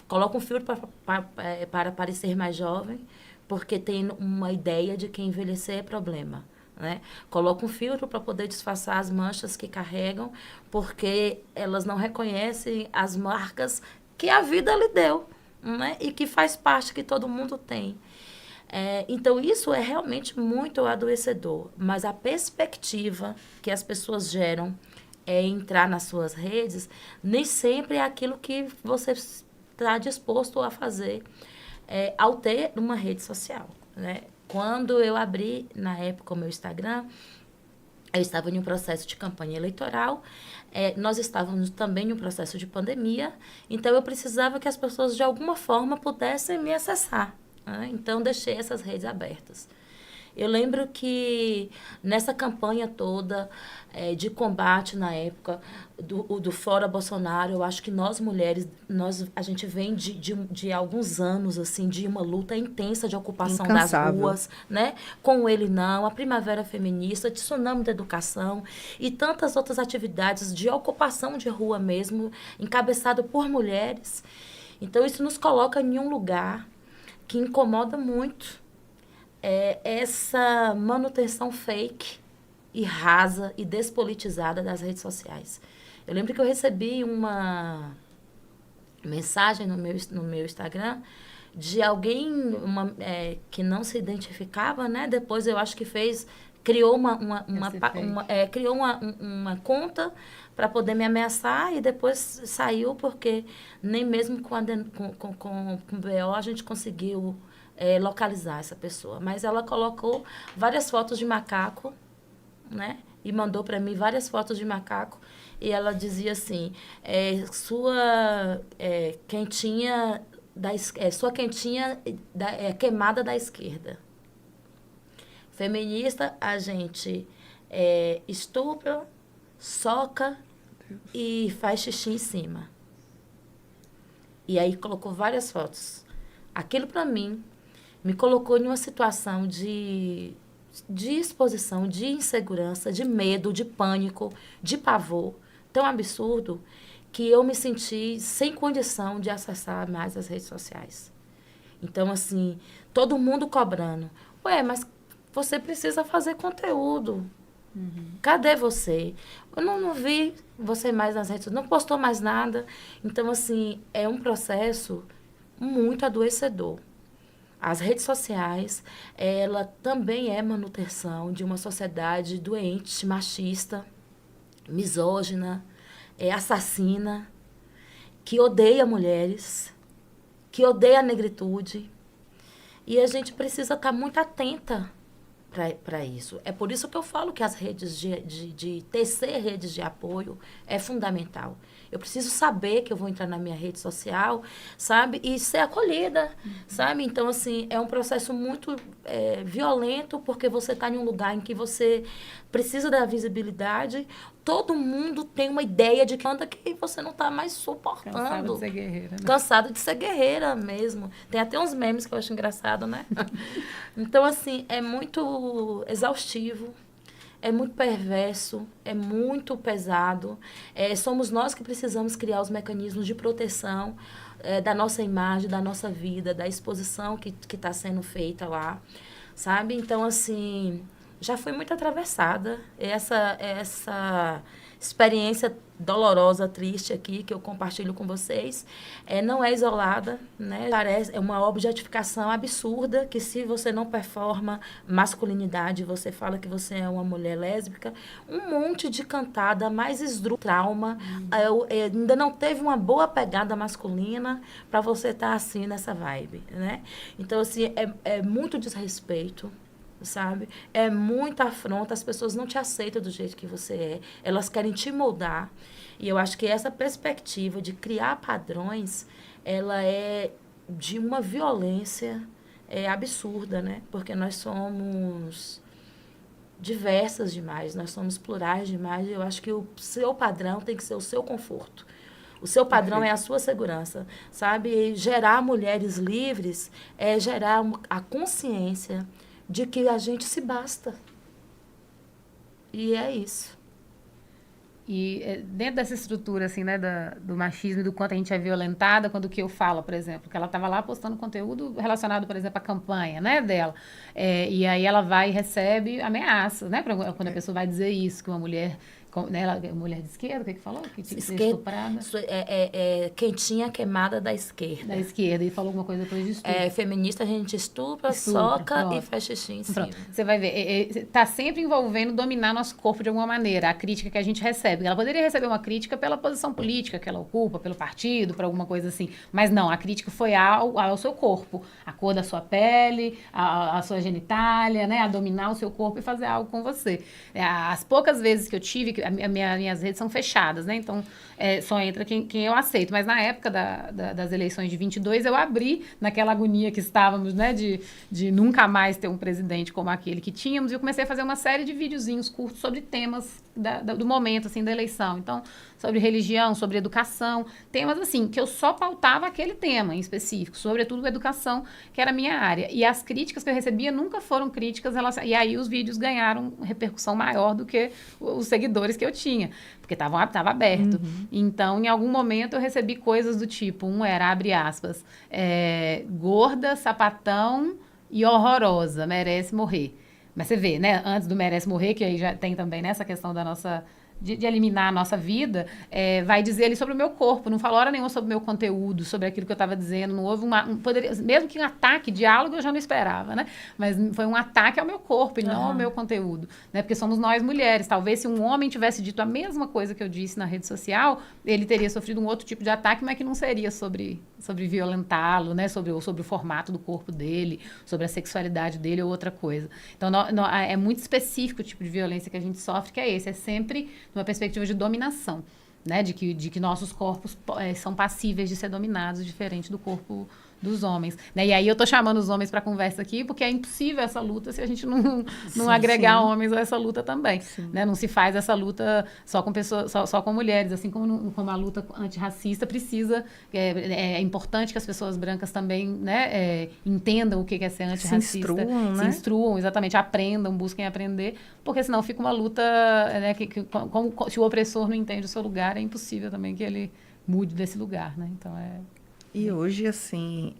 colocam um filtro para parecer mais jovem, porque tem uma ideia de que envelhecer é problema, né? Coloca um filtro para poder disfarçar as manchas que carregam, porque elas não reconhecem as marcas que a vida lhe deu, né? E que faz parte, que todo mundo tem. Então, isso é realmente muito adoecedor. Mas a perspectiva que as pessoas geram entrar nas suas redes, nem sempre é aquilo que você está disposto a fazer ao ter uma rede social, né? Quando eu abri, na época, o meu Instagram, eu estava em um processo de campanha eleitoral, nós estávamos também em um processo de pandemia, então eu precisava que as pessoas, de alguma forma, pudessem me acessar, né? Então, deixei essas redes abertas. Eu lembro que nessa campanha toda de combate na época do Fora Bolsonaro, eu acho que nós mulheres, a gente vem de alguns anos, assim, de uma luta intensa de ocupação das ruas, né? Com ele não, a Primavera Feminista, Tsunami da Educação e tantas outras atividades de ocupação de rua mesmo, encabeçado por mulheres. Então, isso nos coloca em um lugar que incomoda muito essa manutenção fake e rasa e despolitizada das redes sociais. Eu lembro que eu recebi uma mensagem no meu Instagram de alguém que não se identificava, né? Depois eu acho que criou criou uma conta para poder me ameaçar e depois saiu porque nem mesmo com o BO a gente conseguiu localizar essa pessoa. Mas ela colocou várias fotos de macaco, né? E mandou para mim várias fotos de macaco. E ela dizia assim, sua quentinha queimada da esquerda. Feminista, a gente estupra, soca e faz xixi em cima. E aí colocou várias fotos. Aquilo para mim me colocou em uma situação de exposição, de insegurança, de medo, de pânico, de pavor tão absurdo que eu me senti sem condição de acessar mais as redes sociais. Então, assim, todo mundo cobrando. Ué, mas você precisa fazer conteúdo. Uhum. Cadê você? Eu não vi você mais nas redes sociais, não postou mais nada. Então, assim, é um processo muito adoecedor. As redes sociais, ela também é manutenção de uma sociedade doente, machista, misógina, assassina, que odeia mulheres, que odeia a negritude. E a gente precisa estar muito atenta para isso. É por isso que eu falo que as redes de tecer redes de apoio é fundamental. Eu preciso saber que eu vou entrar na minha rede social, sabe? E ser acolhida, sabe? Então, assim, é um processo muito violento, porque você está em um lugar em que você precisa da visibilidade. Todo mundo tem uma ideia de que você não está mais suportando. Cansada de ser guerreira, né? Cansada de ser guerreira mesmo. Tem até uns memes que eu acho engraçado, né? Então, assim, é muito exaustivo. É muito perverso, é muito pesado. Somos nós que precisamos criar os mecanismos de proteção da nossa imagem, da nossa vida, da exposição que está sendo feita lá, sabe? Então, assim, já fui muito atravessada. Essa experiência dolorosa, triste aqui, que eu compartilho com vocês, não é isolada, né? É uma objetificação absurda, que se você não performa masculinidade, você fala que você é uma mulher lésbica, um monte de cantada, mais trauma, ainda não teve uma boa pegada masculina para você estar assim nessa vibe, né? Então, assim, é muito desrespeito, sabe? É muita afronta, as pessoas não te aceitam do jeito que você é, elas querem te moldar. E eu acho que essa perspectiva de criar padrões, ela é de uma violência absurda, né? Porque nós somos diversas demais, nós somos plurais demais, e eu acho que o seu padrão tem que ser o seu conforto. O seu padrão é a sua segurança, sabe? E gerar mulheres livres é gerar a consciência de que a gente se basta. E é isso. E dentro dessa estrutura, assim, né, do machismo e do quanto a gente é violentada, quando o que eu falo, por exemplo, que ela estava lá postando conteúdo relacionado, por exemplo, à campanha, né, dela. E aí ela vai e recebe ameaças, né, quando a pessoa vai dizer isso, que uma mulher... Né, mulher de esquerda, o que falou? Que tinha que ser estuprada. Quentinha queimada da esquerda. Da esquerda, e falou alguma coisa depois de estupro. Feminista, a gente estupra, soca pronto. E faz xixi em cima. Você vai ver, está sempre envolvendo dominar nosso corpo de alguma maneira, a crítica que a gente recebe. Ela poderia receber uma crítica pela posição política que ela ocupa, pelo partido, por alguma coisa assim. Mas não, a crítica foi ao seu corpo, a cor da sua pele, a sua genitália, né, a dominar o seu corpo e fazer algo com você. As poucas vezes que eu tive, minhas redes são fechadas, né? Então, só entra quem eu aceito. Mas na época das eleições de 22, eu abri naquela agonia que estávamos, né? De nunca mais ter um presidente como aquele que tínhamos. E eu comecei a fazer uma série de videozinhos curtos sobre temas do momento, assim, da eleição. Então, sobre religião, sobre educação. Temas, assim, que eu só pautava aquele tema em específico. Sobretudo educação, que era a minha área. E as críticas que eu recebia nunca foram críticas. E aí os vídeos ganharam repercussão maior do que os seguidores que eu tinha. Porque tava aberto. Uhum. Então, em algum momento, eu recebi coisas do tipo, abre aspas, gorda, sapatão e horrorosa, merece morrer. Mas você vê, né, antes do merece morrer, que aí já tem também nessa questão da nossa... De eliminar a nossa vida, vai dizer ali sobre o meu corpo, não falou hora nenhuma sobre o meu conteúdo, sobre aquilo que eu estava dizendo, não houve mesmo que um ataque, diálogo eu já não esperava, né? Mas foi um ataque ao meu corpo e não ao meu conteúdo, né? Porque somos nós mulheres, talvez se um homem tivesse dito a mesma coisa que eu disse na rede social, ele teria sofrido um outro tipo de ataque, mas que não seria sobre violentá-lo, né? Sobre o formato do corpo dele, sobre a sexualidade dele ou outra coisa. Então, é muito específico o tipo de violência que a gente sofre, que é esse, é sempre numa perspectiva de dominação, né? De que nossos corpos são passíveis de ser dominados, diferente do corpo dos homens, né? E aí eu tô chamando os homens para conversa aqui, porque é impossível essa luta se a gente não agregar homens a essa luta também, né? Não se faz essa luta só com pessoas, só com mulheres, assim como a luta antirracista precisa, é importante que as pessoas brancas também, né, entendam o que é ser antirracista, se instruam, exatamente, aprendam, busquem aprender, porque senão fica uma luta, né, se o opressor não entende o seu lugar, é impossível também que ele mude desse lugar, né? Então E hoje, assim,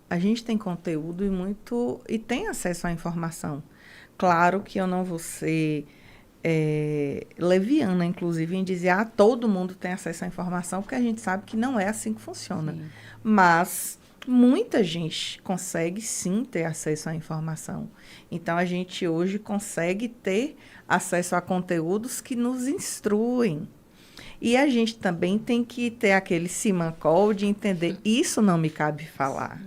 a gente tem conteúdo e tem acesso à informação. Claro que eu não vou ser leviana, inclusive, em dizer, todo mundo tem acesso à informação, porque a gente sabe que não é assim que funciona. Sim. Mas muita gente consegue, sim, ter acesso à informação. Então, a gente hoje consegue ter acesso a conteúdos que nos instruem. E a gente também tem que ter aquele simancol de entender, isso não me cabe falar.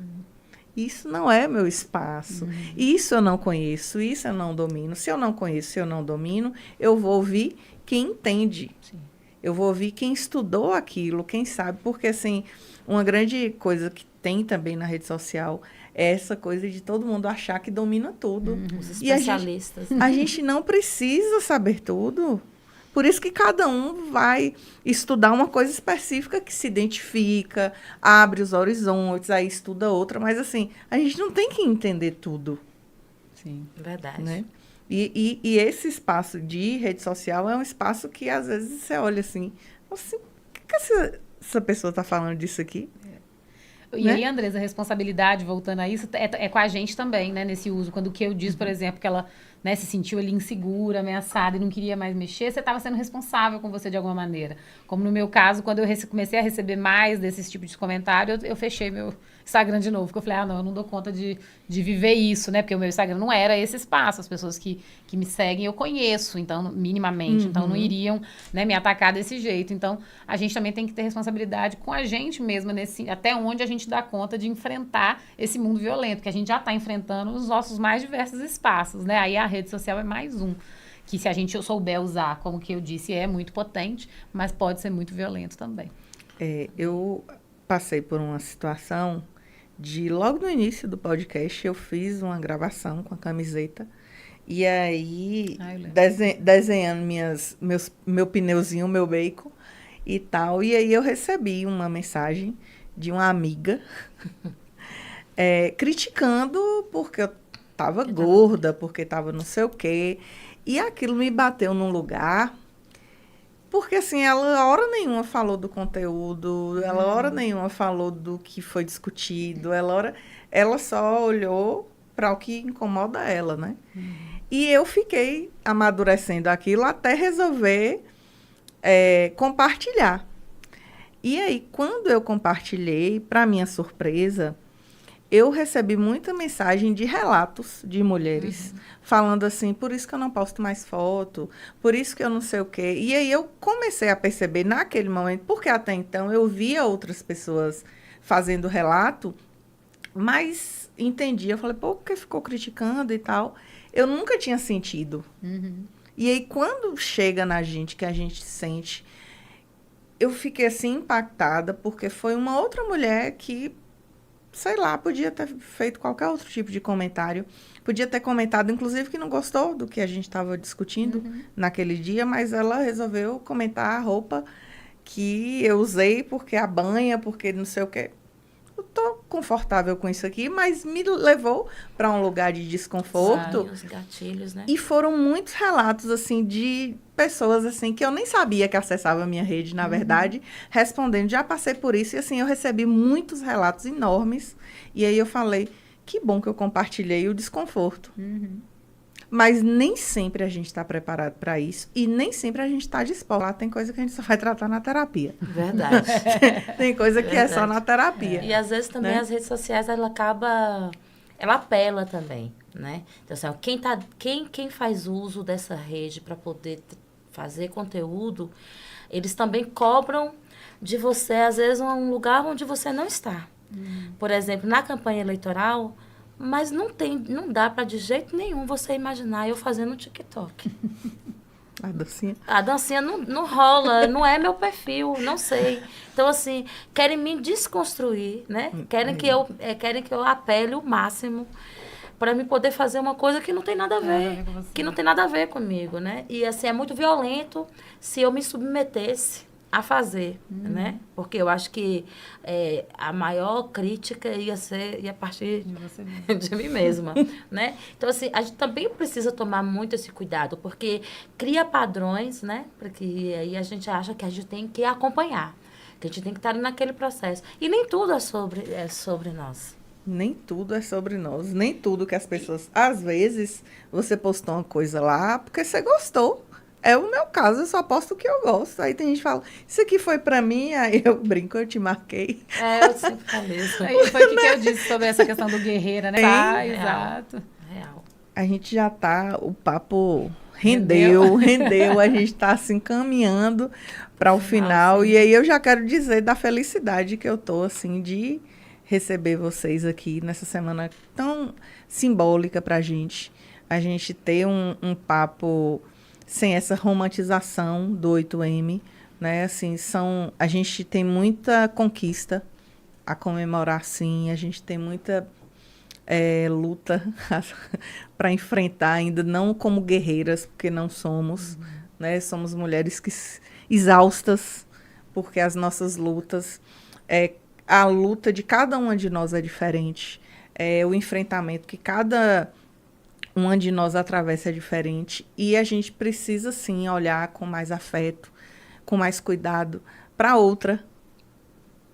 Isso não é meu espaço. Isso eu não conheço, isso eu não domino. Se eu não conheço, se eu não domino, eu vou ouvir quem entende. Sim. Eu vou ouvir quem estudou aquilo, quem sabe. Porque, assim, uma grande coisa que tem também na rede social é essa coisa de todo mundo achar que domina tudo. Os especialistas. A gente não precisa saber tudo. Por isso que cada um vai estudar uma coisa específica que se identifica, abre os horizontes, aí estuda outra. Mas, assim, a gente não tem que entender tudo. Sim, verdade. Né? E esse espaço de rede social é um espaço que, às vezes, você olha assim, o que essa pessoa está falando disso aqui? E aí, Andresa, a responsabilidade, voltando a isso, é com a gente também, né, nesse uso. Quando o que eu disse, por exemplo, que ela, né, se sentiu ali insegura, ameaçada e não queria mais mexer, você estava sendo responsável com você de alguma maneira. Como no meu caso, quando eu comecei a receber mais desses tipos de comentário, eu fechei meu Instagram de novo, porque eu falei, não, eu não dou conta de viver isso, né, porque o meu Instagram não era esse espaço, as pessoas que me seguem eu conheço, então, minimamente, então não iriam, né, me atacar desse jeito. Então, a gente também tem que ter responsabilidade com a gente mesma, até onde a gente dá conta de enfrentar esse mundo violento, que a gente já está enfrentando nos nossos mais diversos espaços, né, aí a rede social é mais um, que se a gente souber usar, como que eu disse, é muito potente, mas pode ser muito violento também. Eu passei por uma situação logo no início do podcast, eu fiz uma gravação com a camiseta, e aí desenhando meu pneuzinho, meu bacon e tal, e aí eu recebi uma mensagem de uma amiga criticando porque eu estava gorda, porque estava não sei o quê, e aquilo me bateu num lugar, porque assim, ela hora nenhuma falou do conteúdo, ela hora nenhuma falou do que foi discutido, ela só olhou para o que incomoda ela, né? E eu fiquei amadurecendo aquilo até resolver compartilhar. E aí, quando eu compartilhei, para minha surpresa, eu recebi muita mensagem de relatos de mulheres falando assim, por isso que eu não posto mais foto, por isso que eu não sei o quê. E aí eu comecei a perceber naquele momento, porque até então eu via outras pessoas fazendo relato, mas entendi, eu falei, por que ficou criticando e tal? Eu nunca tinha sentido. E aí, quando chega na gente, que a gente sente... Eu fiquei, assim, impactada, porque foi uma outra mulher que, sei lá, podia ter feito qualquer outro tipo de comentário. Podia ter comentado, inclusive, que não gostou do que a gente estava discutindo naquele dia, mas ela resolveu comentar a roupa que eu usei porque a banha, porque não sei o quê. Eu tô confortável com isso aqui, mas me levou para um lugar de desconforto. Sim, os gatilhos, né? E foram muitos relatos, assim, de pessoas, assim, que eu nem sabia que acessava a minha rede, na verdade, respondendo. Já passei por isso e, assim, eu recebi muitos relatos enormes. E aí eu falei, que bom que eu compartilhei o desconforto. Mas nem sempre a gente está preparado para isso e nem sempre a gente está disposto. Lá tem coisa que a gente só vai tratar na terapia. Verdade. Tem coisa que é só na terapia. E às vezes também, né, as redes sociais, ela apela também, né? Então, assim, quem faz uso dessa rede para poder fazer conteúdo, eles também cobram de você, às vezes, um lugar onde você não está. Por exemplo, na campanha eleitoral... Mas não dá para de jeito nenhum você imaginar eu fazendo um TikTok. A dancinha? A dancinha não rola, não é meu perfil, não sei. Então, assim, querem me desconstruir, né? Querem que eu apele o máximo para me poder fazer uma coisa que não tem nada a ver, que não tem nada a ver comigo, né? E, assim, é muito violento se eu me submetesse a fazer, né? Porque eu acho que a maior crítica ia partir de mim mesma, né? Então, assim, a gente também precisa tomar muito esse cuidado, porque cria padrões, né? Porque aí a gente acha que a gente tem que acompanhar, que a gente tem que estar naquele processo. E nem tudo é sobre nós. Nem tudo é sobre nós, nem tudo que as pessoas... Às vezes, você postou uma coisa lá porque você gostou. É o meu caso, eu só posto o que eu gosto. Aí tem gente que fala, isso aqui foi pra mim, aí eu brinco, eu te marquei. Eu sempre falo isso. Aí foi o que eu disse sobre essa questão do guerreira, né? Exato. Real. A gente já tá, o papo rendeu, a gente tá assim caminhando para o final. E aí eu já quero dizer da felicidade que eu tô, assim, de receber vocês aqui nessa semana tão simbólica pra gente. A gente ter um papo... sem essa romantização do 8M, né? Assim, a gente tem muita conquista a comemorar, sim. A gente tem muita luta para enfrentar ainda, não como guerreiras, porque não somos, né? Somos mulheres exaustas, porque as nossas lutas, a luta de cada uma de nós é diferente. O enfrentamento que cada uma de nós atravessa é diferente e a gente precisa, sim, olhar com mais afeto, com mais cuidado para outra,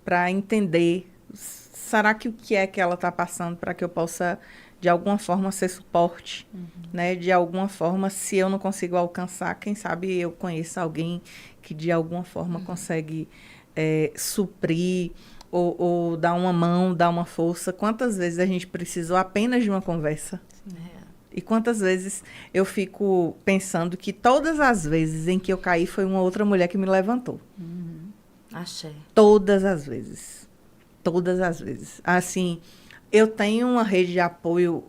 para entender, será que o que é que ela está passando para que eu possa, de alguma forma, ser suporte, né? De alguma forma, se eu não consigo alcançar, quem sabe eu conheço alguém que, de alguma forma, consegue suprir ou dar uma mão, dar uma força. Quantas vezes a gente precisou apenas de uma conversa? E quantas vezes eu fico pensando que todas as vezes em que eu caí foi uma outra mulher que me levantou. Achei. Todas as vezes. Todas as vezes. Assim, eu tenho uma rede de apoio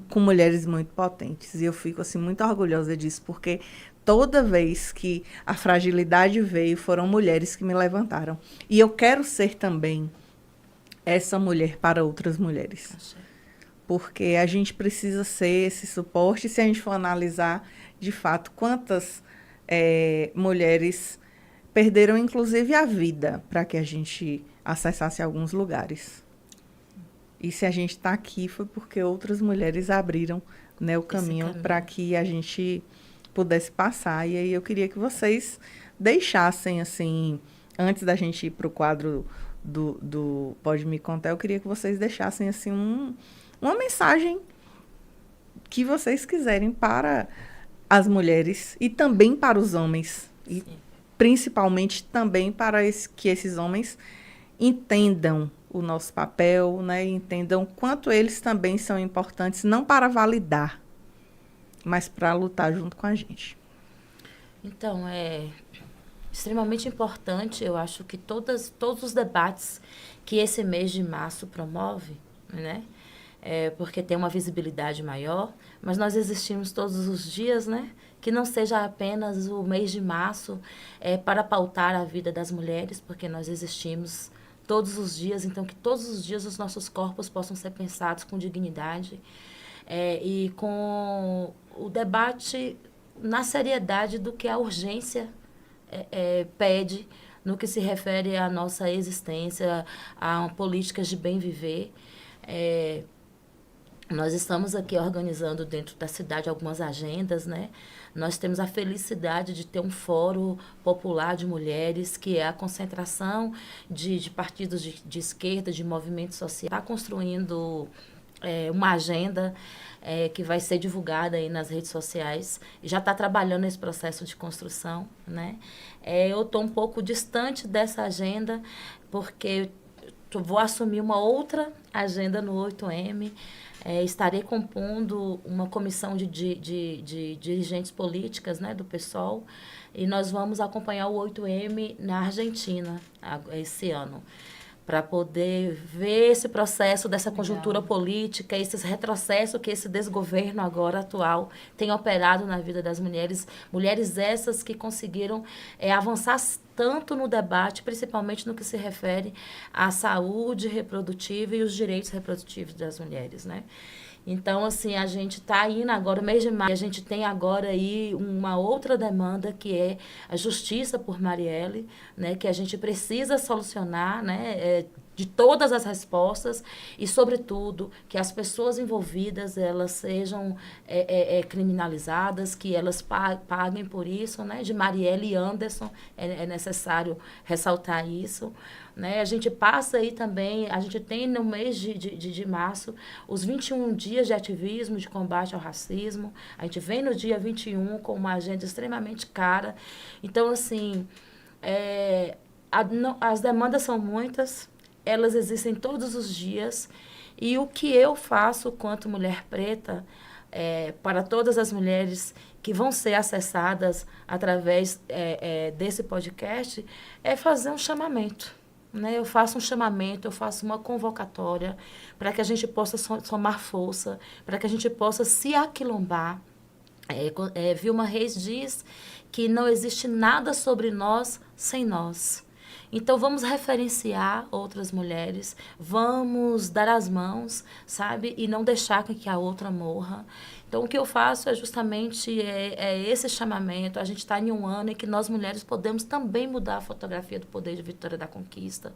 com mulheres muito potentes. E eu fico, assim, muito orgulhosa disso, porque toda vez que a fragilidade veio, foram mulheres que me levantaram. E eu quero ser também essa mulher para outras mulheres. Achei. Porque a gente precisa ser esse suporte. Se a gente for analisar, de fato, quantas mulheres perderam, inclusive, a vida para que a gente acessasse alguns lugares. E se a gente está aqui, foi porque outras mulheres abriram, né, o caminho para que a gente pudesse passar. E aí eu queria que vocês deixassem, assim, antes da gente ir para o quadro do Pode Me Contar, eu queria que vocês deixassem, assim, uma mensagem que vocês quiserem para as mulheres e também para os homens. E principalmente também para que esses homens entendam o nosso papel, né? Entendam quanto eles também são importantes, não para validar, mas para lutar junto com a gente. Então, é extremamente importante, eu acho que todos os debates que esse mês de março promove, né? Porque tem uma visibilidade maior, mas nós existimos todos os dias, né? que não seja apenas o mês de março para pautar a vida das mulheres, porque nós existimos todos os dias, então que todos os dias os nossos corpos possam ser pensados com dignidade e com o debate na seriedade do que a urgência pede no que se refere à nossa existência, a políticas de bem viver. Nós estamos aqui organizando dentro da cidade algumas agendas, né? Nós temos a felicidade de ter um fórum popular de mulheres, que é a concentração de partidos de esquerda, de movimentos sociais. Está construindo uma agenda que vai ser divulgada aí nas redes sociais. Já está trabalhando nesse processo de construção, né? Eu estou um pouco distante dessa agenda, porque vou assumir uma outra agenda no 8M. Estarei compondo uma comissão de dirigentes políticas, né, do PSOL, e nós vamos acompanhar o 8M na Argentina esse ano, para poder ver esse processo dessa conjuntura política, esses retrocessos que esse desgoverno agora atual tem operado na vida das mulheres. Mulheres essas que conseguiram avançar tanto no debate, principalmente no que se refere à saúde reprodutiva e os direitos reprodutivos das mulheres, né? Então, assim, a gente está indo agora, o mês de maio, a gente tem agora aí uma outra demanda, que é a justiça por Marielle, né, que a gente precisa solucionar, né, de todas as respostas e, sobretudo, que as pessoas envolvidas, elas sejam criminalizadas, que elas paguem por isso, né, de Marielle e Anderson, é necessário ressaltar isso. Né? A gente passa aí também, a gente tem no mês de março os 21 dias de ativismo de combate ao racismo. A gente vem no dia 21 com uma agenda extremamente cara. Então, assim, as demandas são muitas, elas existem todos os dias. E o que eu faço quanto mulher preta, para todas as mulheres que vão ser acessadas através desse podcast, é fazer um chamamento. Né? Eu faço um chamamento, eu faço uma convocatória para que a gente possa somar força, para que a gente possa se aquilombar. Vilma Reis diz que não existe nada sobre nós sem nós. Então, vamos referenciar outras mulheres, vamos dar as mãos, sabe? E não deixar que a outra morra. Então, o que eu faço é justamente esse chamamento. A gente está em um ano em que nós, mulheres, podemos também mudar a fotografia do poder de Vitória da Conquista.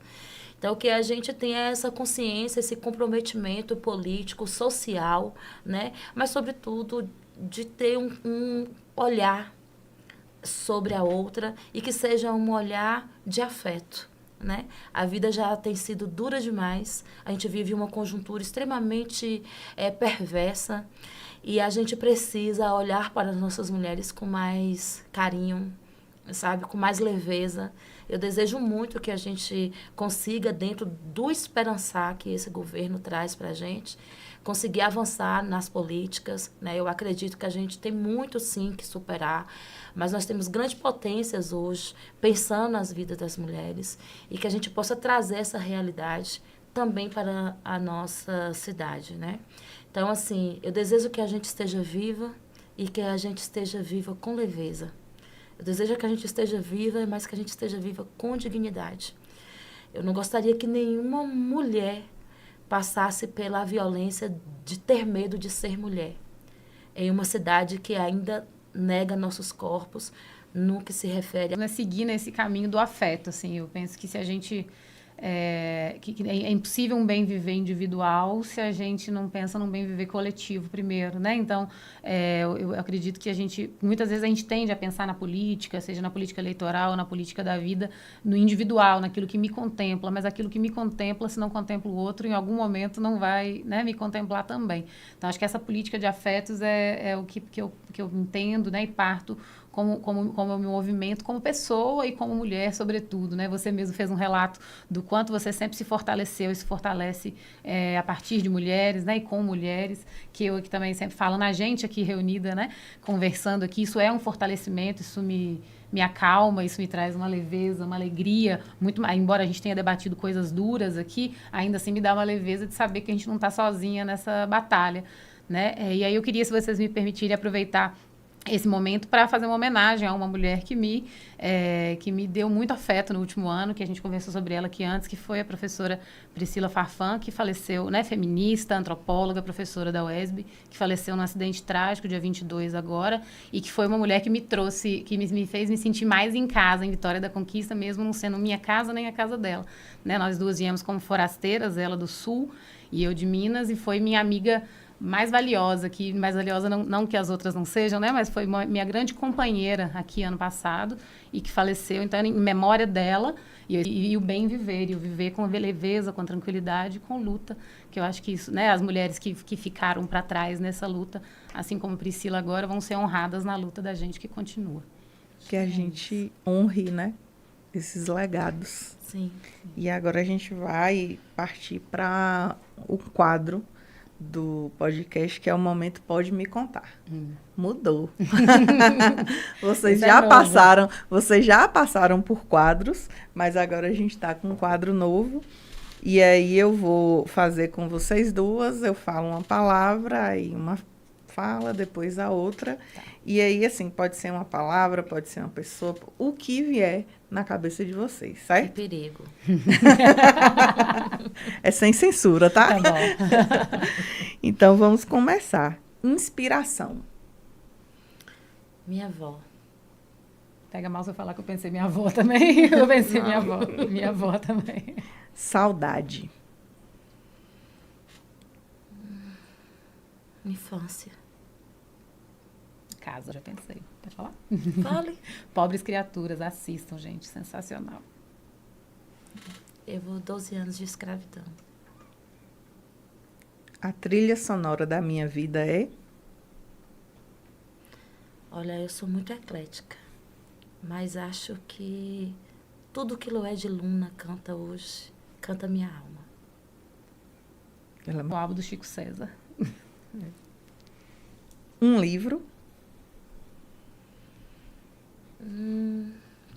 Então, que a gente tenha essa consciência, esse comprometimento político, social, né? Mas, sobretudo, de ter um olhar sobre a outra e que seja um olhar de afeto, né? A vida já tem sido dura demais, a gente vive uma conjuntura extremamente perversa e a gente precisa olhar para as nossas mulheres com mais carinho, sabe? Com mais leveza. Eu desejo muito que a gente consiga, dentro do esperançar que esse governo traz para a gente, conseguir avançar nas políticas, né? Eu acredito que a gente tem muito, sim, que superar, mas nós temos grandes potências hoje, pensando nas vidas das mulheres, e que a gente possa trazer essa realidade também para a nossa cidade, né? Então, assim, eu desejo que a gente esteja viva e que a gente esteja viva com leveza. Eu desejo que a gente esteja viva, mas que a gente esteja viva com dignidade. Eu não gostaria que nenhuma mulher passasse pela violência de ter medo de ser mulher. Em uma cidade que ainda nega nossos corpos no que se refere a seguir nesse caminho do afeto, assim. Eu penso que se a gente que é impossível um bem viver individual se a gente não pensa num bem viver coletivo primeiro, né? Então, eu acredito que muitas vezes a gente tende a pensar na política, seja na política eleitoral, na política da vida, no individual, naquilo que me contempla, mas aquilo que me contempla, se não contempla o outro, em algum momento não vai, né, me contemplar também. Então, acho que essa política de afetos é o que eu entendo, né, e parto como meu movimento, como pessoa e como mulher, sobretudo, né? Você mesmo fez um relato do quanto você sempre se fortaleceu e se fortalece a partir de mulheres, né? E com mulheres, que eu aqui também sempre falo, na gente aqui reunida, né? Conversando aqui, isso é um fortalecimento, isso me acalma, isso me traz uma leveza, uma alegria, muito mais, embora a gente tenha debatido coisas duras aqui, ainda assim me dá uma leveza de saber que a gente não está sozinha nessa batalha, né? E aí eu queria, se vocês me permitirem, aproveitar esse momento para fazer uma homenagem a uma mulher que me deu muito afeto no último ano, que a gente conversou sobre ela aqui antes, que foi a professora Priscila Farfan, que faleceu, né, feminista, antropóloga, professora da UESB, que faleceu num acidente trágico, dia 22 agora, e que foi uma mulher que me trouxe, que me fez me sentir mais em casa, em Vitória da Conquista, mesmo não sendo minha casa nem a casa dela. Né? Nós duas viemos como forasteiras, ela do Sul e eu de Minas, e foi minha amiga mais valiosa não que as outras não sejam, né? Mas foi minha grande companheira aqui ano passado e que faleceu. Então, em memória dela e o bem viver, e o viver com leveza, com tranquilidade, com luta, que eu acho que isso, né? As mulheres que ficaram para trás nessa luta, assim como Priscila agora, vão ser honradas na luta da gente que continua. Que a gente honre, né? Esses legados. Sim. E agora a gente vai partir para o quadro do podcast, que é o Momento Pode Me Contar. Mudou. Vocês já passaram por quadros, mas agora a gente está com um quadro novo. E aí eu vou fazer com vocês duas, eu falo uma palavra, aí uma fala, depois a outra. Tá. E aí, assim, pode ser uma palavra, pode ser uma pessoa, o que vier na cabeça de vocês, certo? Que perigo. É sem censura, tá? Tá bom. Então, vamos começar. Inspiração. Minha avó. Pega mal se eu falar que eu pensei minha avó também. Eu pensei minha avó. Minha avó também. Saudade. Infância. Casa, já pensei. Pode falar? Fale. Pobres Criaturas, assistam, gente. Sensacional. Eu vou 12 anos de escravidão. A trilha sonora da minha vida é? Olha, eu sou muito eclética, mas acho que tudo que Lué de Luna canta hoje, canta minha alma. O álbum do Chico César. Um livro?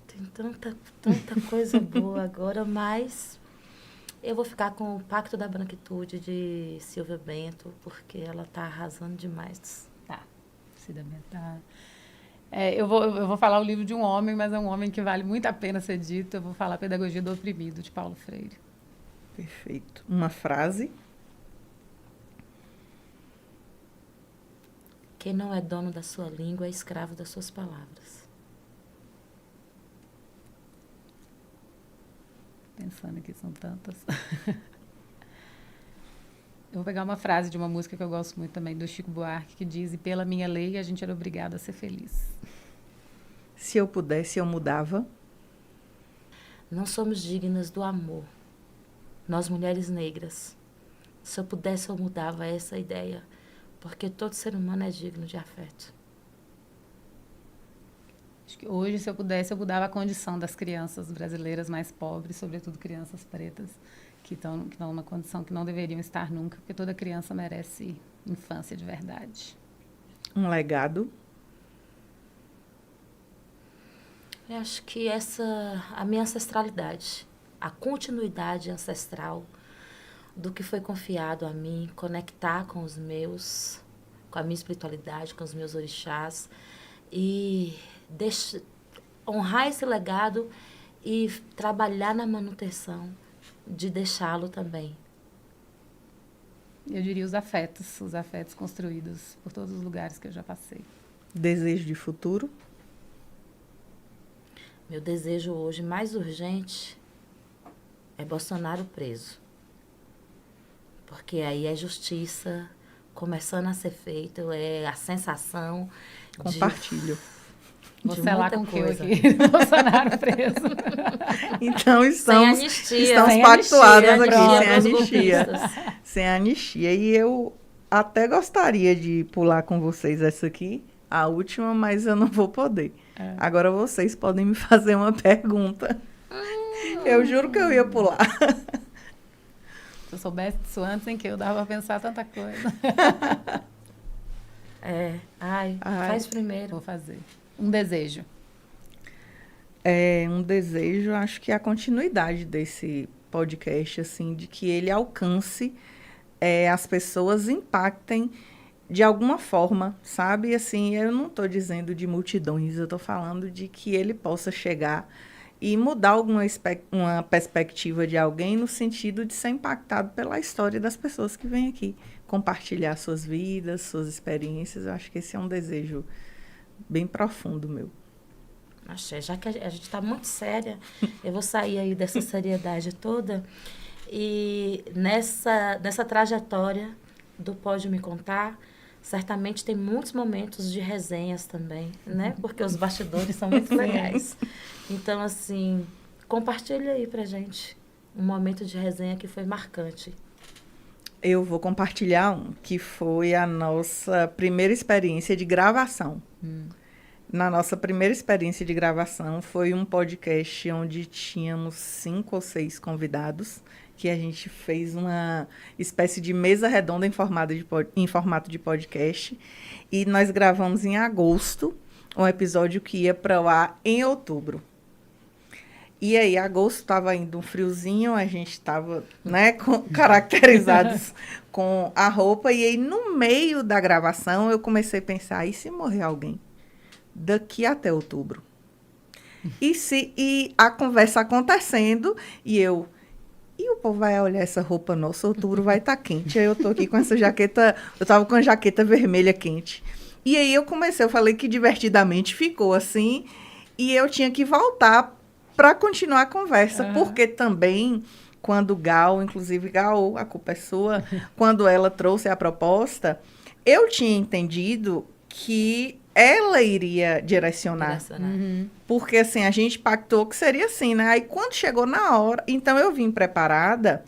Tem tanta coisa boa agora, mas eu vou ficar com o Pacto da Branquitude de Silvia Bento, porque ela tá arrasando demais. Tá. Cida Bento tá. Eu vou falar o livro de um homem, mas é um homem que vale muito a pena ser dito. Eu vou falar Pedagogia do Oprimido, de Paulo Freire. Perfeito. Uma frase? Quem não é dono da sua língua é escravo das suas palavras. Pensando aqui, são tantas. Eu vou pegar uma frase de uma música que eu gosto muito também, do Chico Buarque, que diz: e pela minha lei a gente era obrigado a ser feliz. Se eu pudesse, eu mudava? Não somos dignas do amor. Nós, mulheres negras. Se eu pudesse, eu mudava essa ideia. Porque todo ser humano é digno de afeto. Acho que hoje, se eu pudesse, eu mudava a condição das crianças brasileiras mais pobres, sobretudo crianças pretas, que estão numa condição que não deveriam estar nunca, porque toda criança merece infância de verdade. Um legado? Eu acho que a minha ancestralidade, a continuidade ancestral do que foi confiado a mim, conectar com com a minha espiritualidade, com os meus orixás, e honrar esse legado e trabalhar na manutenção de deixá-lo também. Eu diria os afetos construídos por todos os lugares que eu já passei. Desejo de futuro? Meu desejo hoje mais urgente é Bolsonaro preso. Porque aí é justiça começando a ser feita, é a sensação. Compartilho. Vou selar com o que aqui? Bolsonaro preso. Então estamos sem pactuadas anistia, aqui, sem anistia. Sem anistia. E eu até gostaria de pular com vocês essa aqui, a última, mas eu não vou poder. Agora vocês podem me fazer uma pergunta. Eu juro que eu ia pular. Se eu soubesse disso antes, em que eu dava a pensar tanta coisa. Faz primeiro. Vou fazer. Um desejo. Um desejo, acho que é a continuidade desse podcast, assim, de que ele alcance, as pessoas impactem de alguma forma, sabe? Assim, eu não estou dizendo de multidões, eu estou falando de que ele possa chegar e mudar uma perspectiva de alguém no sentido de ser impactado pela história das pessoas que vêm aqui, compartilhar suas vidas, suas experiências. Eu acho que esse é um desejo bem profundo meu. Axé, já que a gente está muito séria, eu vou sair aí dessa seriedade toda e nessa trajetória do Pode Me Contar, certamente tem muitos momentos de resenhas também, né? Porque os bastidores são muito legais. Então, assim, compartilha aí pra gente um momento de resenha que foi marcante. Eu vou compartilhar um, que foi a nossa primeira experiência de gravação. Na nossa primeira experiência de gravação, foi um podcast onde tínhamos 5 ou 6 convidados, que a gente fez uma espécie de mesa redonda em formato de podcast. E nós gravamos em agosto, um episódio que ia para o ar em outubro. E aí, agosto estava indo um friozinho, a gente estava, né, caracterizados com a roupa. E aí, no meio da gravação, eu comecei a pensar, e se morrer alguém? Daqui até outubro. E a conversa acontecendo, e o povo vai olhar essa roupa nossa, outubro vai estar quente. Aí eu tô aqui com essa jaqueta, eu tava com a jaqueta vermelha quente. E aí eu falei que divertidamente ficou assim, e eu tinha que voltar para continuar a conversa, porque também, quando inclusive Gal, a culpa é sua, quando ela trouxe a proposta, eu tinha entendido que ela iria direcionar. Porque, assim, a gente pactou que seria assim, né? Aí, quando chegou na hora, então eu vim preparada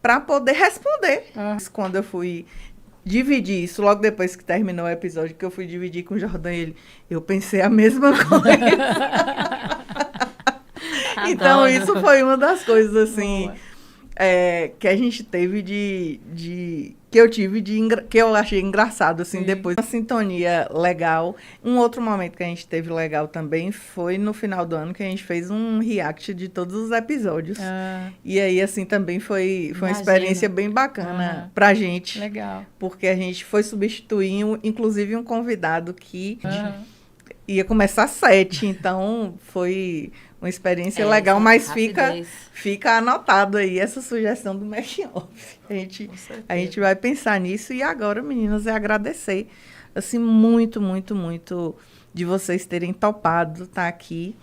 para poder responder. Quando eu fui dividir isso, logo depois que terminou o episódio, que eu fui dividir com o Jordan, eu pensei a mesma coisa. Então, isso foi uma das coisas, assim, que a gente teve que eu achei engraçado, assim, depois. Uma sintonia legal. Um outro momento que a gente teve legal também foi no final do ano, que a gente fez um react de todos os episódios. E aí, assim, também foi uma experiência bem bacana pra gente. Legal. Porque a gente foi substituir, inclusive, um convidado que ia começar às 7, então foi uma experiência legal, mas fica anotado aí essa sugestão do making-off. A gente vai pensar nisso. E agora, meninas, é agradecer assim, muito, muito, muito de vocês terem topado estar aqui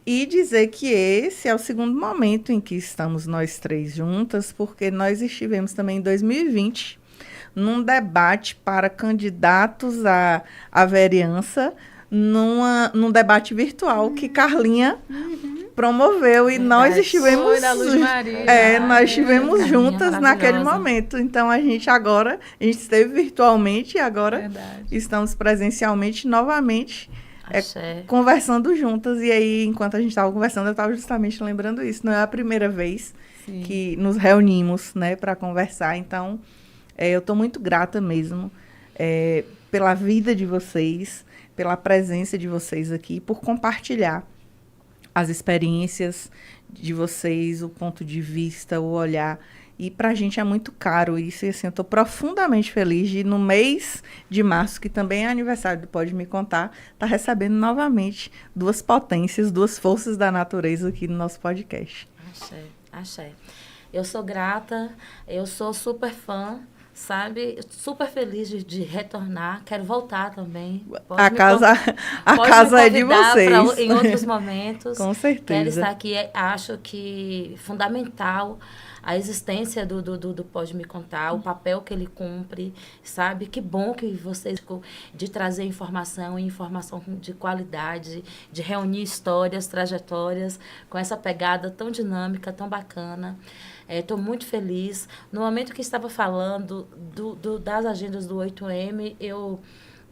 e dizer que esse é o segundo momento em que estamos nós três juntas, porque nós estivemos também em 2020 num debate para candidatos à vereança, num debate virtual que Carlinha promoveu, e nós estivemos nós estivemos juntas naquele momento. Então a gente esteve virtualmente e agora estamos presencialmente novamente conversando juntas. E aí, enquanto a gente estava conversando, eu estava justamente lembrando isso. Não é a primeira vez que nos reunimos, né, para conversar. Então eu estou muito grata mesmo pela vida de vocês, pela presença de vocês aqui, por compartilhar as experiências de vocês, o ponto de vista, o olhar. E para a gente é muito caro isso. E assim, eu estou profundamente feliz de, no mês de março, que também é aniversário do Pode Me Contar, estar recebendo novamente 2 potências, 2 forças da natureza aqui no nosso podcast. Axé. Eu sou grata, eu sou super fã, sabe? Super feliz de retornar. Quero voltar também. A casa é de vocês. Em outros momentos. Com certeza. Quero estar aqui. Acho que fundamental a existência do Pode Me Contar, o papel que ele cumpre, sabe? Que bom que vocês, de trazer informação de qualidade, de reunir histórias, trajetórias, com essa pegada tão dinâmica, tão bacana. Estou muito feliz. No momento que estava falando das agendas do 8M, eu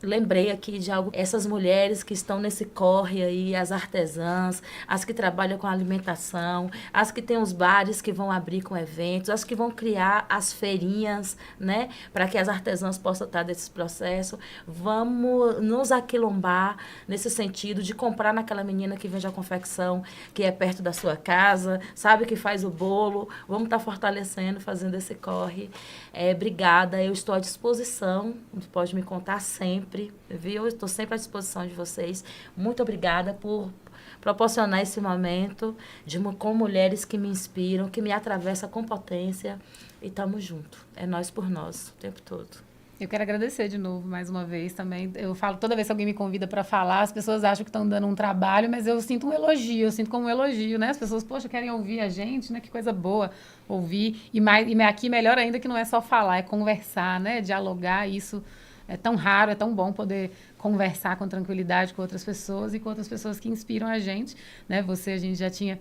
lembrei aqui de algo, essas mulheres que estão nesse corre aí, as artesãs, as que trabalham com alimentação, as que têm os bares que vão abrir com eventos, as que vão criar as feirinhas, né, para que as artesãs possam estar nesse processo. Vamos nos aquilombar nesse sentido de comprar naquela menina que vende a confecção, que é perto da sua casa, sabe, que faz o bolo. Vamos estar fortalecendo, fazendo esse corre. Obrigada, eu estou à disposição, pode me contar sempre, viu? Eu estou sempre à disposição de vocês. Muito obrigada por proporcionar esse momento com mulheres que me inspiram, que me atravessam com potência. E estamos juntos. É nós por nós, o tempo todo. Eu quero agradecer de novo, mais uma vez, também. Eu falo, toda vez que alguém me convida para falar, as pessoas acham que estão dando um trabalho, mas eu sinto um elogio, eu sinto como um elogio, né? As pessoas, poxa, querem ouvir a gente, né? Que coisa boa ouvir. E aqui, melhor ainda, que não é só falar, é conversar, né? Dialogar, isso é tão raro, é tão bom poder conversar com tranquilidade com outras pessoas e com outras pessoas que inspiram a gente, né? A gente já tinha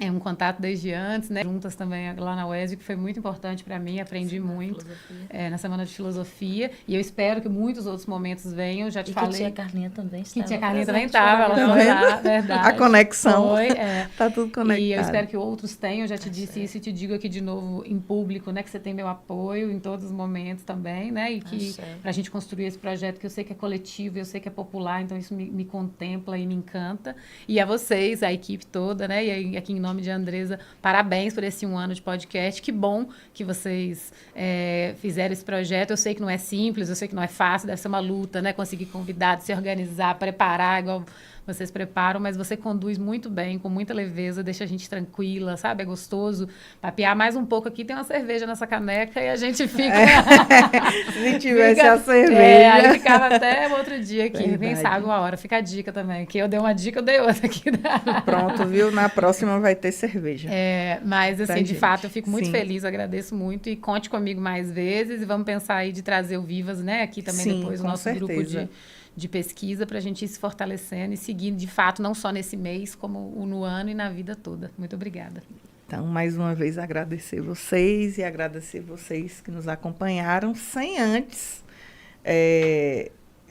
um contato desde antes, né? Juntas também lá na UESB, que foi muito importante para mim, aprendi muito na Semana de Filosofia. E eu espero que muitos outros momentos venham. Já te falei. Que tia Carlinha também estava. Que tia Carlinha também estava, ela foi lá, verdade. A conexão. Foi, tá tudo conectado. E eu espero que outros tenham. Eu já te disse isso e te digo aqui de novo em público, né? Que você tem meu apoio em todos os momentos também, né? E que pra gente construir esse projeto, que eu sei que é coletivo, eu sei que é popular, então isso me contempla e me encanta. E a vocês, a equipe toda, né? E aqui em nome de Andresa, parabéns por esse 1 ano de podcast. Que bom que vocês fizeram esse projeto. Eu sei que não é simples, eu sei que não é fácil, deve ser uma luta, né? Conseguir convidados, se organizar, preparar, igual vocês preparam, mas você conduz muito bem, com muita leveza, deixa a gente tranquila, sabe? É gostoso papear mais um pouco aqui, tem uma cerveja nessa caneca e a gente fica... Se tivesse a cerveja. Aí ficava até outro dia aqui, Verdade. quem sabe uma hora. Fica a dica também, que eu dei uma dica, eu dei outra aqui. Pronto, viu? Na próxima vai ter cerveja. Mas, assim, de fato, eu fico muito Sim. feliz, eu agradeço muito e conte comigo mais vezes e vamos pensar aí de trazer o Vivas, né? Aqui também Sim, depois o com nosso certeza. grupo de pesquisa para a gente ir se fortalecendo e seguir, de fato, não só nesse mês, como no ano e na vida toda. Muito obrigada. Então, mais uma vez, agradecer vocês e agradecer vocês que nos acompanharam, sem antes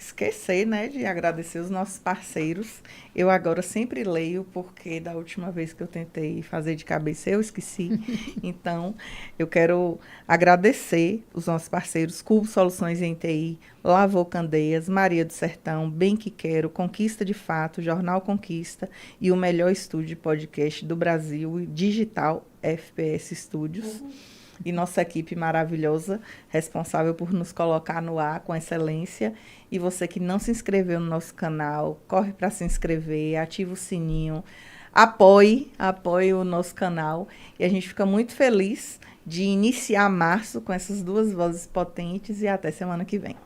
esquecer, né, de agradecer os nossos parceiros. Eu agora sempre leio, porque da última vez que eu tentei fazer de cabeça, eu esqueci. Então, eu quero agradecer os nossos parceiros, Cubo Soluções em TI, Lavô Candeias, Maria do Sertão, Bem Que Quero, Conquista de Fato, Jornal Conquista e o melhor estúdio de podcast do Brasil, Digital FPS Studios. E nossa equipe maravilhosa, responsável por nos colocar no ar com excelência. E você que não se inscreveu no nosso canal, corre para se inscrever, ativa o sininho, apoie o nosso canal. E a gente fica muito feliz de iniciar março com essas duas vozes potentes e até semana que vem.